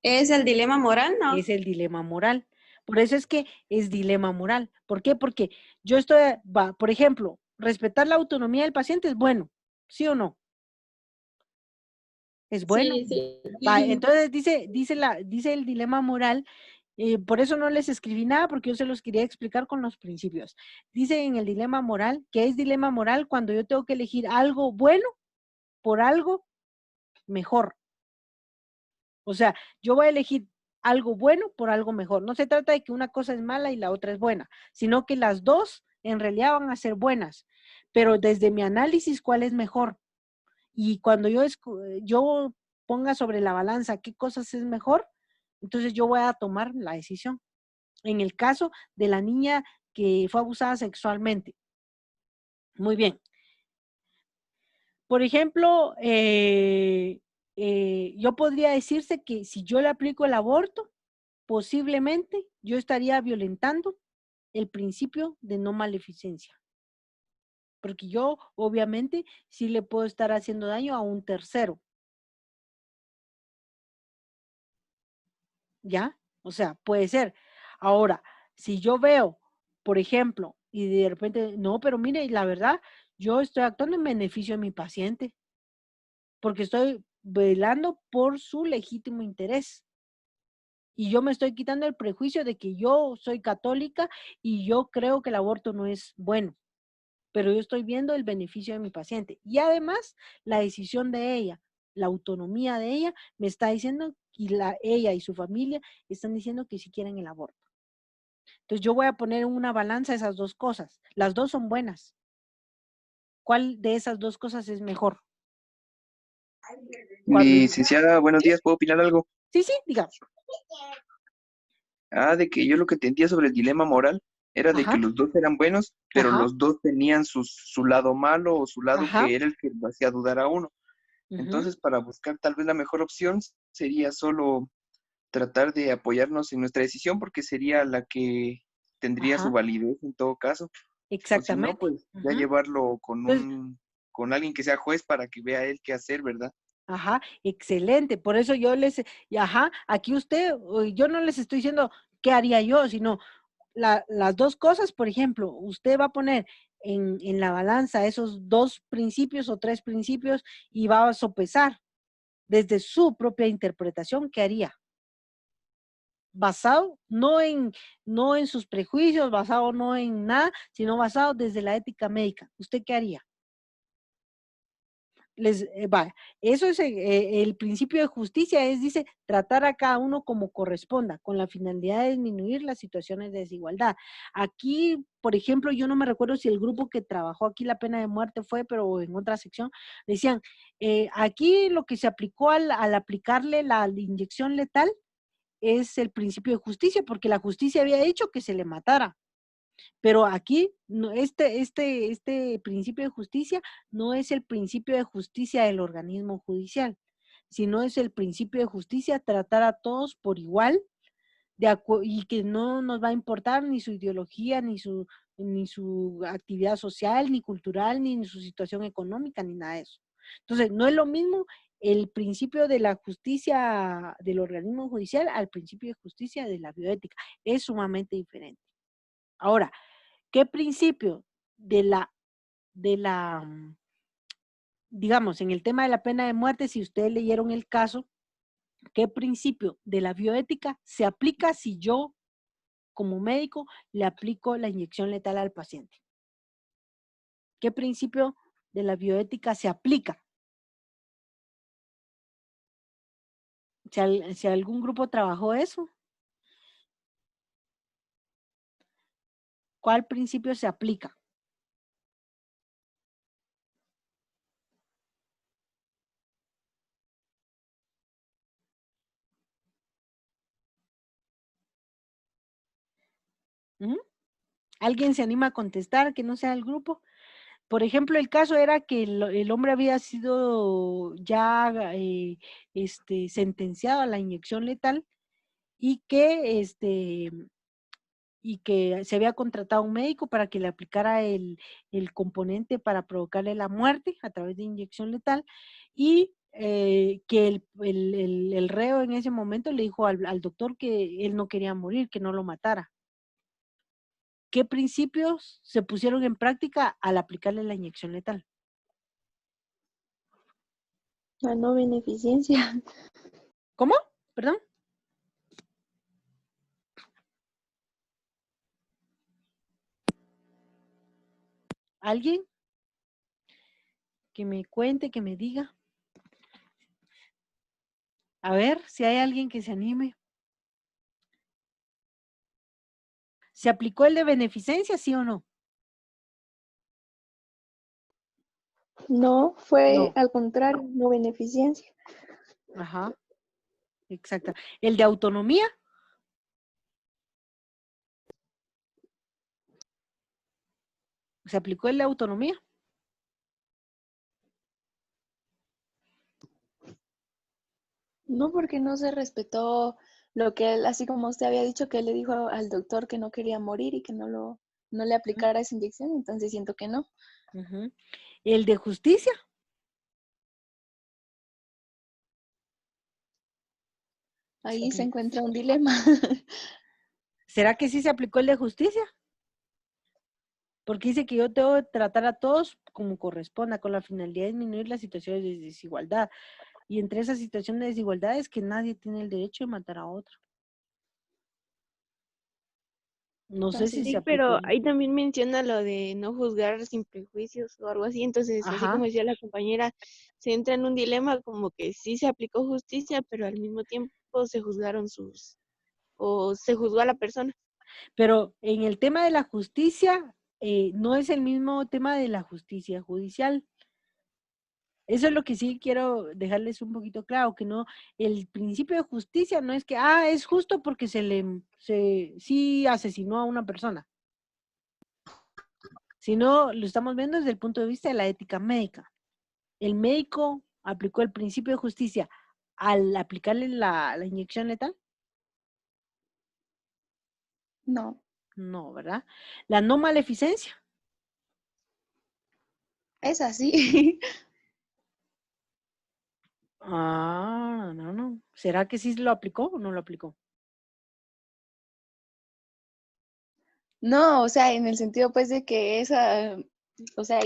¿Es el dilema moral, no? Es el dilema moral. Por eso es que es dilema moral. ¿Por qué? Porque yo estoy, por ejemplo, respetar la autonomía del paciente es bueno, ¿sí o no? Es bueno. Sí, sí. Entonces dice el dilema moral, por eso no les escribí nada, porque yo se los quería explicar con los principios. Dice en el dilema moral que es dilema moral cuando yo tengo que elegir algo bueno por algo mejor. O sea, yo voy a elegir algo bueno por algo mejor. No se trata de que una cosa es mala y la otra es buena, sino que las dos en realidad van a ser buenas. Pero desde mi análisis, ¿cuál es mejor? Y cuando yo ponga sobre la balanza qué cosas es mejor, entonces yo voy a tomar la decisión. En el caso de la niña que fue abusada sexualmente. Muy bien. Por ejemplo, yo podría decirse que si yo le aplico el aborto, posiblemente yo estaría violentando el principio de no maleficencia. Porque yo, obviamente, sí le puedo estar haciendo daño a un tercero. ¿Ya? O sea, puede ser. Ahora, si yo veo, por ejemplo, y de repente, no, pero mire, la verdad, yo estoy actuando en beneficio de mi paciente, porque estoy velando por su legítimo interés. Y yo me estoy quitando el prejuicio de que yo soy católica y yo creo que el aborto no es bueno, pero yo estoy viendo el beneficio de mi paciente. Y además, la decisión de ella, la autonomía de ella, me está diciendo, y ella y su familia están diciendo que sí quieren el aborto. Entonces yo voy a poner en una balanza esas dos cosas. Las dos son buenas. ¿Cuál de esas dos cosas es mejor? Licenciada, buenos días, ¿puedo opinar algo? Sí, digamos. De que yo lo que entendía sobre el dilema moral era de Ajá. que los dos eran buenos, pero Ajá. los dos tenían su lado malo o su lado Ajá. que era el que lo hacía dudar a uno. Ujú. Entonces, para buscar tal vez la mejor opción sería solo tratar de apoyarnos en nuestra decisión porque sería la que tendría Ajá. su validez en todo caso. O si Exactamente. no, pues ya Ujú. llevarlo con Entonces, con alguien que sea juez para que vea él qué hacer, ¿verdad? ajá, excelente. Por eso yo aquí yo no les estoy diciendo qué haría yo, sino las dos cosas, por ejemplo, usted va a poner en la balanza esos dos principios o tres principios y va a sopesar desde su propia interpretación qué haría. Basado no en sus prejuicios, basado no en nada, sino basado desde la ética médica. ¿Usted qué haría? Eso es el principio de justicia, dice, tratar a cada uno como corresponda, con la finalidad de disminuir las situaciones de desigualdad. Aquí, por ejemplo, yo no me recuerdo si el grupo que trabajó aquí la pena de muerte fue, pero en otra sección, decían, aquí lo que se aplicó al aplicarle la inyección letal es el principio de justicia, porque la justicia había dicho que se le matara. Pero aquí, este principio de justicia no es el principio de justicia del organismo judicial, sino es el principio de justicia tratar a todos por igual y que no nos va a importar ni su ideología, ni su actividad social, ni cultural, ni su situación económica, ni nada de eso. Entonces, no es lo mismo el principio de la justicia del organismo judicial al principio de justicia de la bioética. Es sumamente diferente. Ahora, ¿qué principio digamos, en el tema de la pena de muerte, si ustedes leyeron el caso, qué principio de la bioética se aplica si yo, como médico, le aplico la inyección letal al paciente? ¿Qué principio de la bioética se aplica? Si algún grupo trabajó eso, ¿cuál principio se aplica? ¿Alguien se anima a contestar que no sea el grupo? Por ejemplo, el caso era que el hombre había sido ya sentenciado a la inyección letal y que se había contratado a un médico para que le aplicara el componente para provocarle la muerte a través de inyección letal y que el reo en ese momento le dijo al doctor que él no quería morir, que no lo matara. ¿Qué principios se pusieron en práctica al aplicarle la inyección letal? La no beneficencia. ¿Cómo? ¿Perdón? ¿Alguien? Que me cuente, que me diga. A ver si hay alguien que se anime. ¿Se aplicó el de beneficencia, sí o no? No, fue No. al contrario, no beneficencia. Ajá, exacto. ¿El de autonomía? ¿Se aplicó el de autonomía? No, porque no se respetó lo que él, así como usted había dicho que él le dijo al doctor que no quería morir y que no le aplicara esa inyección, entonces siento que no. Uh-huh. ¿El de justicia? Ahí se encuentra un dilema. ¿Será que sí se aplicó el de justicia? Porque dice que yo tengo que tratar a todos como corresponda, con la finalidad de disminuir las situaciones de desigualdad. Y entre esas situaciones de desigualdad es que nadie tiene el derecho de matar a otro. No sé si se Sí, aplicó. pero ahí también menciona lo de no juzgar sin prejuicios o algo así. Entonces, así Ajá. como decía la compañera, se entra en un dilema como que sí se aplicó justicia, pero al mismo tiempo se juzgaron o se juzgó a la persona. Pero en el tema de la justicia, no es el mismo tema de la justicia judicial. Eso es lo que sí quiero dejarles un poquito claro, que no, el principio de justicia no es que, es justo porque sí asesinó a una persona, sino lo estamos viendo desde el punto de vista de la ética médica. ¿El médico aplicó el principio de justicia al aplicarle la inyección letal? No. No, ¿verdad? La no maleficencia. Es así. No. ¿Será que sí lo aplicó o no lo aplicó? No, o sea, en el sentido pues de que esa, o sea,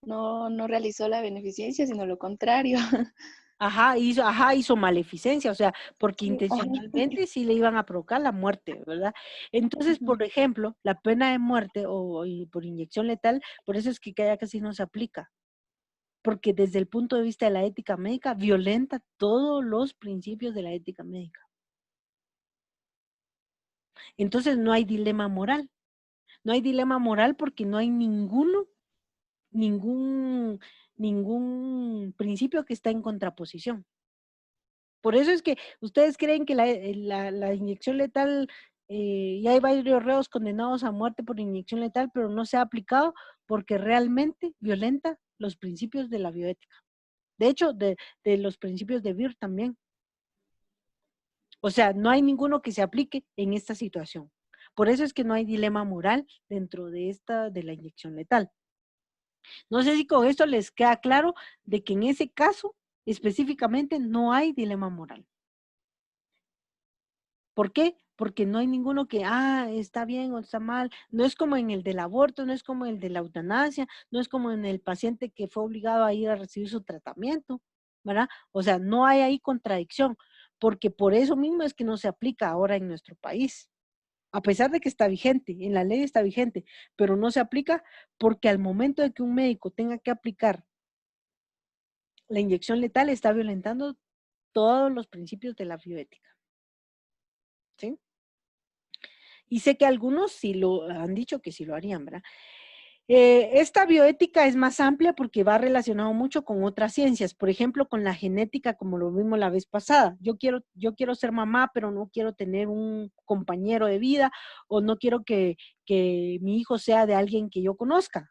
no realizó la beneficencia, sino lo contrario. Hizo maleficencia, o sea, porque Sí, ajá. intencionalmente sí le iban a provocar la muerte, ¿verdad? Entonces, por ejemplo, la pena de muerte o por inyección letal, por eso es que ya casi no se aplica. porque desde el punto de vista de la ética médica violenta todos los principios de la ética médica. Entonces no hay dilema moral. No hay dilema moral porque no hay ningún principio que está en contraposición. Por eso es que ustedes creen que la inyección letal, ya hay varios reos condenados a muerte por inyección letal, pero no se ha aplicado porque realmente violenta los principios de la bioética. De hecho, de los principios de Beer también. O sea, no hay ninguno que se aplique en esta situación. Por eso es que no hay dilema moral dentro de la inyección letal. No sé si con esto les queda claro de que en ese caso específicamente no hay dilema moral. ¿Por qué? Porque no hay ninguno que, está bien o está mal. No es como en el del aborto, no es como el de la eutanasia, no es como en el paciente que fue obligado a ir a recibir su tratamiento, ¿verdad? O sea, no hay ahí contradicción, porque por eso mismo es que no se aplica ahora en nuestro país. A pesar de que está vigente, en la ley está vigente, pero no se aplica porque al momento de que un médico tenga que aplicar la inyección letal, está violentando todos los principios de la bioética. ¿Sí? Y sé que algunos sí lo han dicho que sí lo harían, ¿verdad? Esta bioética es más amplia porque va relacionado mucho con otras ciencias, por ejemplo, con la genética, como lo vimos la vez pasada. Yo quiero ser mamá, pero no quiero tener un compañero de vida o no quiero que mi hijo sea de alguien que yo conozca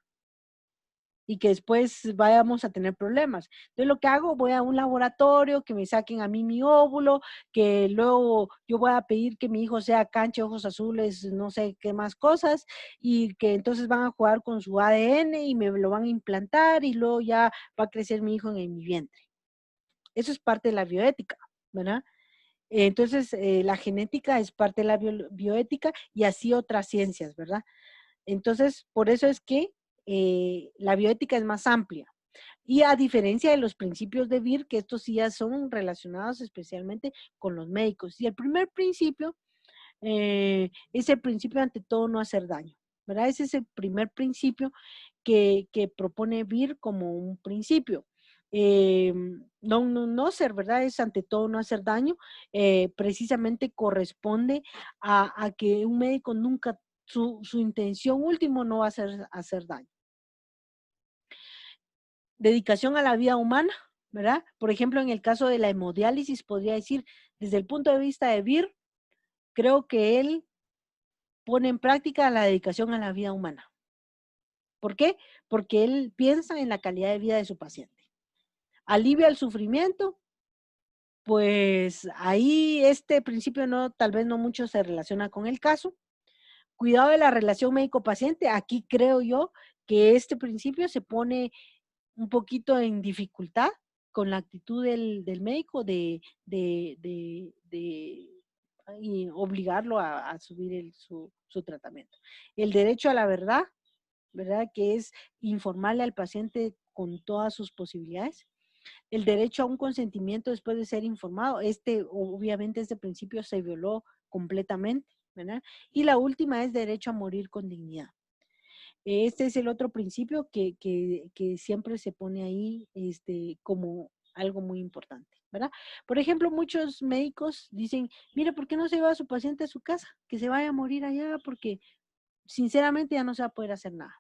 y que después vayamos a tener problemas. Entonces lo que hago, voy a un laboratorio, que me saquen a mí mi óvulo, que luego yo voy a pedir que mi hijo sea canche, ojos azules, no sé qué más cosas, y que entonces van a jugar con su ADN y me lo van a implantar y luego ya va a crecer mi hijo en mi vientre. Eso es parte de la bioética, ¿verdad? Entonces, la genética es parte de la bioética y así otras ciencias, ¿verdad? Entonces, por eso es que la bioética es más amplia. Y a diferencia de los principios de Beer, que estos sí ya son relacionados especialmente con los médicos. Y el primer principio es el principio ante todo no hacer daño, ¿verdad? Ese es el primer principio que propone Beer como un principio. No ser, ¿verdad? Es ante todo no hacer daño. Precisamente corresponde a que un médico nunca, su intención última no va a ser hacer daño. Dedicación a la vida humana, ¿verdad? Por ejemplo, en el caso de la hemodiálisis, podría decir, desde el punto de vista de Beer, creo que él pone en práctica la dedicación a la vida humana. ¿Por qué? Porque él piensa en la calidad de vida de su paciente. Alivia el sufrimiento, pues ahí este principio tal vez no mucho se relaciona con el caso. Cuidado de la relación médico-paciente, aquí creo yo que este principio se pone un poquito en dificultad con la actitud del médico de obligarlo a subir su tratamiento. El derecho a la verdad, ¿verdad? Que es informarle al paciente con todas sus posibilidades. El derecho a un consentimiento después de ser informado. Obviamente, este principio se violó completamente, ¿verdad? Y la última es derecho a morir con dignidad. Este es el otro principio que siempre se pone ahí como algo muy importante, ¿verdad? Por ejemplo, muchos médicos dicen, mire, ¿por qué no se lleva a su paciente a su casa? Que se vaya a morir allá porque sinceramente ya no se va a poder hacer nada.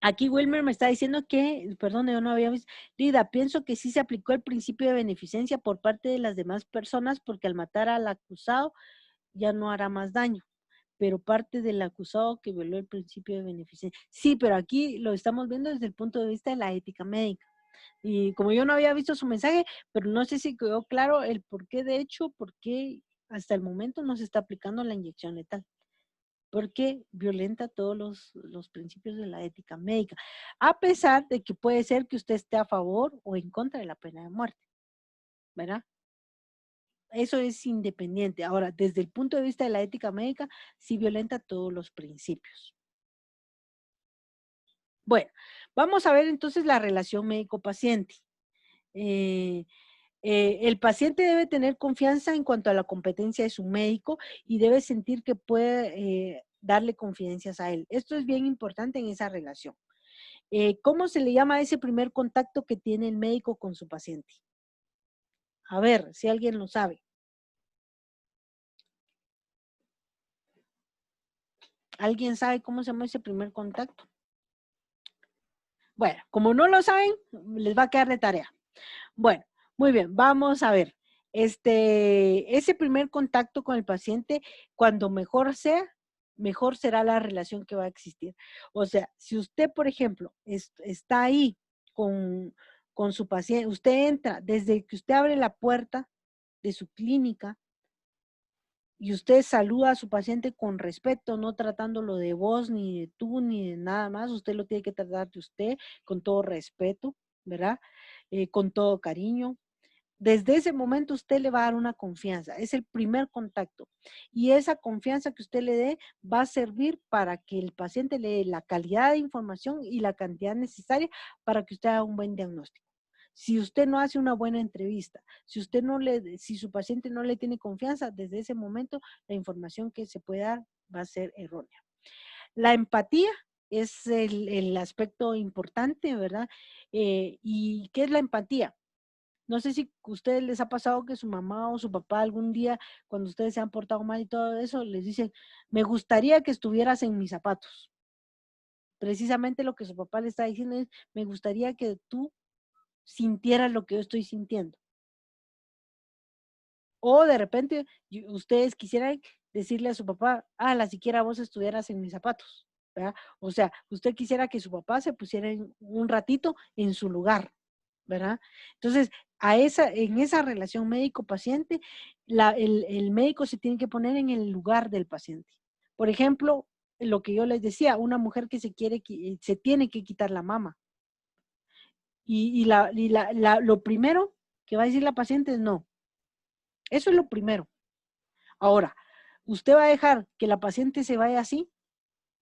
Aquí Wilmer me está diciendo que, perdón, yo no había visto. Lida, pienso que sí se aplicó el principio de beneficencia por parte de las demás personas porque al matar al acusado ya no hará más daño, pero parte del acusado que violó el principio de beneficencia. Sí, pero aquí lo estamos viendo desde el punto de vista de la ética médica. Y como yo no había visto su mensaje, pero no sé si quedó claro el por qué, de hecho, por qué hasta el momento no se está aplicando la inyección letal. Porque violenta todos los principios de la ética médica, a pesar de que puede ser que usted esté a favor o en contra de la pena de muerte, ¿verdad? Eso es independiente. Ahora, desde el punto de vista de la ética médica, sí violenta todos los principios. Bueno, vamos a ver entonces la relación médico-paciente. El paciente debe tener confianza en cuanto a la competencia de su médico y debe sentir que puede darle confidencias a él. Esto es bien importante en esa relación. ¿Cómo se le llama a ese primer contacto que tiene el médico con su paciente? A ver, si alguien lo sabe. ¿Alguien sabe cómo se llama ese primer contacto? Bueno, como no lo saben, les va a quedar de tarea. Bueno, muy bien, vamos a ver. Ese primer contacto con el paciente, cuando mejor sea, mejor será la relación que va a existir. O sea, si usted, por ejemplo, está ahí con su paciente, usted entra, desde que usted abre la puerta de su clínica y usted saluda a su paciente con respeto, no tratándolo de vos, ni de tú, ni de nada más, usted lo tiene que tratar de usted con todo respeto, ¿verdad? Con todo cariño. Desde ese momento usted le va a dar una confianza, es el primer contacto. Y esa confianza que usted le dé va a servir para que el paciente le dé la calidad de información y la cantidad necesaria para que usted haga un buen diagnóstico. Si usted no hace una buena entrevista, si su paciente no le tiene confianza, desde ese momento la información que se puede dar va a ser errónea. La empatía es el aspecto importante, ¿verdad? ¿Y qué es la empatía? No sé si a ustedes les ha pasado que su mamá o su papá algún día, cuando ustedes se han portado mal y todo eso, les dicen, me gustaría que estuvieras en mis zapatos. Precisamente lo que su papá le está diciendo es, me gustaría que tú sintieras lo que yo estoy sintiendo. O de repente ustedes quisieran decirle a su papá, la siquiera vos estuvieras en mis zapatos, ¿verdad? O sea, usted quisiera que su papá se pusiera un ratito en su lugar, ¿verdad? Entonces, en esa relación médico-paciente, el médico se tiene que poner en el lugar del paciente. Por ejemplo, lo que yo les decía, una mujer que se tiene que quitar la mama. Lo primero que va a decir la paciente es no. Eso es lo primero. Ahora, ¿usted va a dejar que la paciente se vaya así?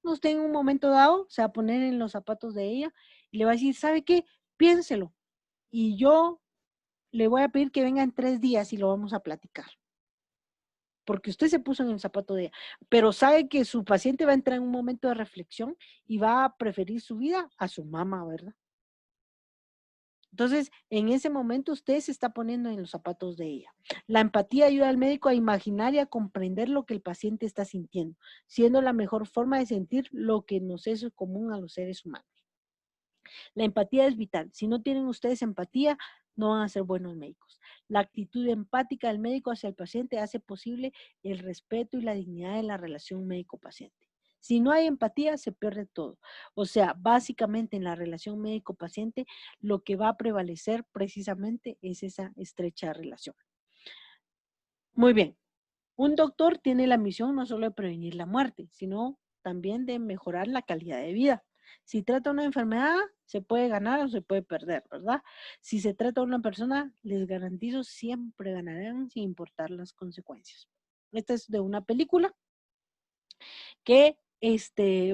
Usted en un momento dado se va a poner en los zapatos de ella y le va a decir, ¿sabe qué? Piénselo. Y yo le voy a pedir que venga en 3 días y lo vamos a platicar. Porque usted se puso en el zapato de ella. Pero sabe que su paciente va a entrar en un momento de reflexión y va a preferir su vida a su mamá, ¿verdad? Entonces, en ese momento usted se está poniendo en los zapatos de ella. La empatía ayuda al médico a imaginar y a comprender lo que el paciente está sintiendo, siendo la mejor forma de sentir lo que nos es común a los seres humanos. La empatía es vital. Si no tienen ustedes empatía, no van a ser buenos médicos. La actitud empática del médico hacia el paciente hace posible el respeto y la dignidad de la relación médico-paciente. Si no hay empatía, se pierde todo. O sea, básicamente en la relación médico-paciente, lo que va a prevalecer precisamente es esa estrecha relación. Muy bien. Un doctor tiene la misión no solo de prevenir la muerte, sino también de mejorar la calidad de vida. Si trata una enfermedad, se puede ganar o se puede perder, ¿verdad? Si se trata de una persona, les garantizo, siempre ganarán sin importar las consecuencias. Esta es de una película que,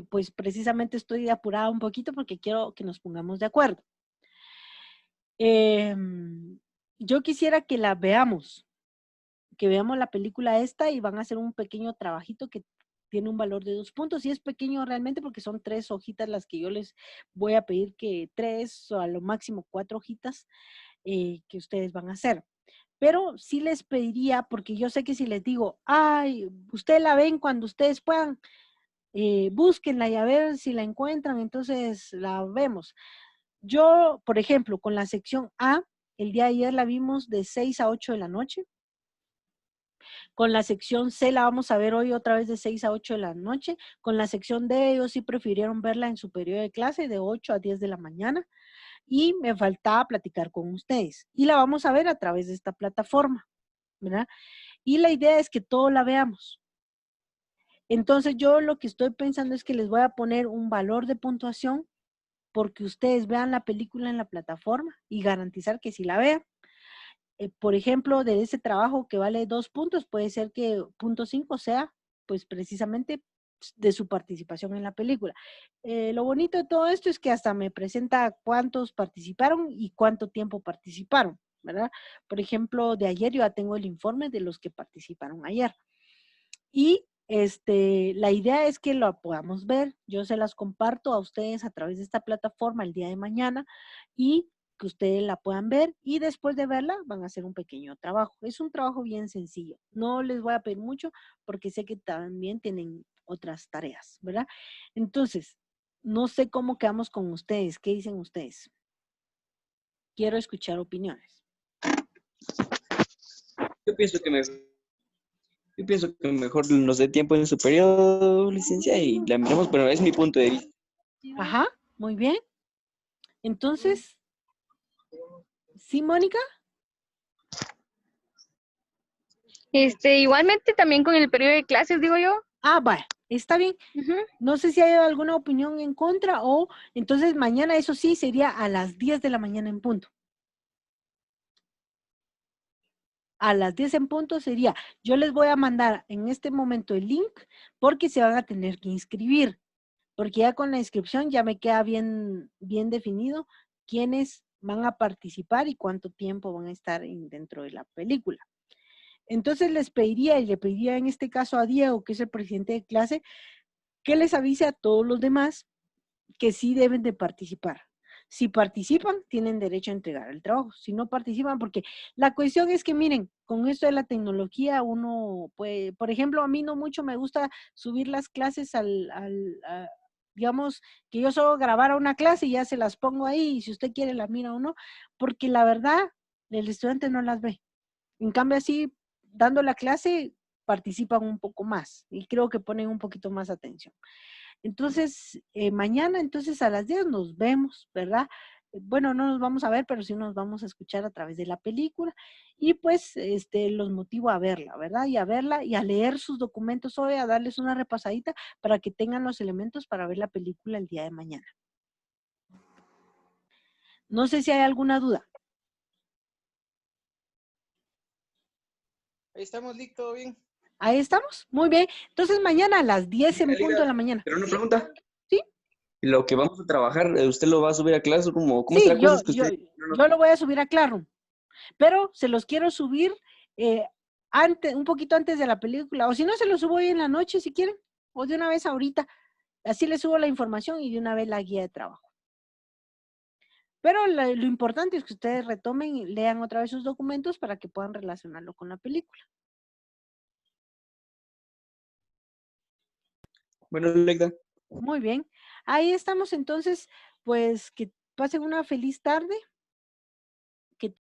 pues precisamente estoy apurada un poquito porque quiero que nos pongamos de acuerdo. Yo quisiera que la veamos, que veamos la película esta y van a hacer un pequeño trabajito que tiene un valor de 2 puntos y es pequeño realmente porque son 3 hojitas las que yo les voy a pedir, que 3 o a lo máximo 4 hojitas que ustedes van a hacer. Pero sí les pediría, porque yo sé que si les digo, ustedes la ven cuando ustedes puedan, búsquenla y a ver si la encuentran, entonces la vemos. Yo, por ejemplo, con la sección A, el día de ayer la vimos de 6 a 8 de la noche. Con la sección C la vamos a ver hoy otra vez de 6 a 8 de la noche. Con la sección D ellos sí prefirieron verla en su periodo de clase de 8 a 10 de la mañana. Y me faltaba platicar con ustedes. Y la vamos a ver a través de esta plataforma, ¿verdad? Y la idea es que todos la veamos. Entonces yo lo que estoy pensando es que les voy a poner un valor de puntuación porque ustedes vean la película en la plataforma y garantizar que si la vean. Por ejemplo, de ese trabajo que vale 2 puntos, puede ser que punto 5 sea, pues precisamente de su participación en la película. Lo bonito de todo esto es que hasta me presenta cuántos participaron y cuánto tiempo participaron, ¿verdad? Por ejemplo, de ayer yo ya tengo el informe de los que participaron ayer. Y La idea es que lo podamos ver. Yo se las comparto a ustedes a través de esta plataforma el día de mañana y que ustedes la puedan ver y después de verla van a hacer un pequeño trabajo. Es un trabajo bien sencillo. No les voy a pedir mucho porque sé que también tienen otras tareas, ¿verdad? Entonces, no sé cómo quedamos con ustedes. ¿Qué dicen ustedes? Quiero escuchar opiniones. Yo pienso que mejor nos dé tiempo en su periodo, licencia, y la miramos, pero es mi punto de vista. Ajá, muy bien. Entonces, ¿sí, Mónica? Igualmente también con el periodo de clases, digo yo. Ah, vaya, está bien. No sé si hay alguna opinión en contra o entonces mañana, eso sí, sería a las 10 de la mañana en punto. A las 10 en punto sería, yo les voy a mandar en este momento el link porque se van a tener que inscribir, porque ya con la inscripción ya me queda bien definido quiénes van a participar y cuánto tiempo van a estar dentro de la película. Entonces les pediría, y le pediría en este caso a Diego, que es el presidente de clase, que les avise a todos los demás que sí deben de participar. Si participan, tienen derecho a entregar el trabajo. Si no participan, porque la cuestión es que, miren, con esto de la tecnología, uno puede, por ejemplo, a mí no mucho me gusta subir las clases digamos, que yo solo grabara una clase y ya se las pongo ahí, y si usted quiere la mira o no, porque la verdad, el estudiante no las ve. En cambio, así, dando la clase, participan un poco más y creo que ponen un poquito más atención. Entonces, mañana, entonces a las 10 nos vemos, ¿verdad? Bueno, no nos vamos a ver, pero sí nos vamos a escuchar a través de la película y pues los motivo a verla, ¿verdad? Y a verla y a leer sus documentos hoy, a darles una repasadita para que tengan los elementos para ver la película el día de mañana. No sé si hay alguna duda. Ahí estamos, Lick, todo bien. Ahí estamos, muy bien. Entonces mañana a las 10 en punto de la mañana. Pero una pregunta. ¿Sí? Lo que vamos a trabajar, ¿usted lo va a subir a clase? ¿Cómo Sí, está la cosa? Es que usted... yo lo voy a subir a Classroom, pero se los quiero subir un poquito antes de la película, o si no, se los subo hoy en la noche si quieren, o de una vez ahorita. Así les subo la información y de una vez la guía de trabajo. Pero lo importante es que ustedes retomen y lean otra vez sus documentos para que puedan relacionarlo con la película. Bueno, Legda. Muy bien. Ahí estamos entonces, pues que pasen una feliz tarde. Que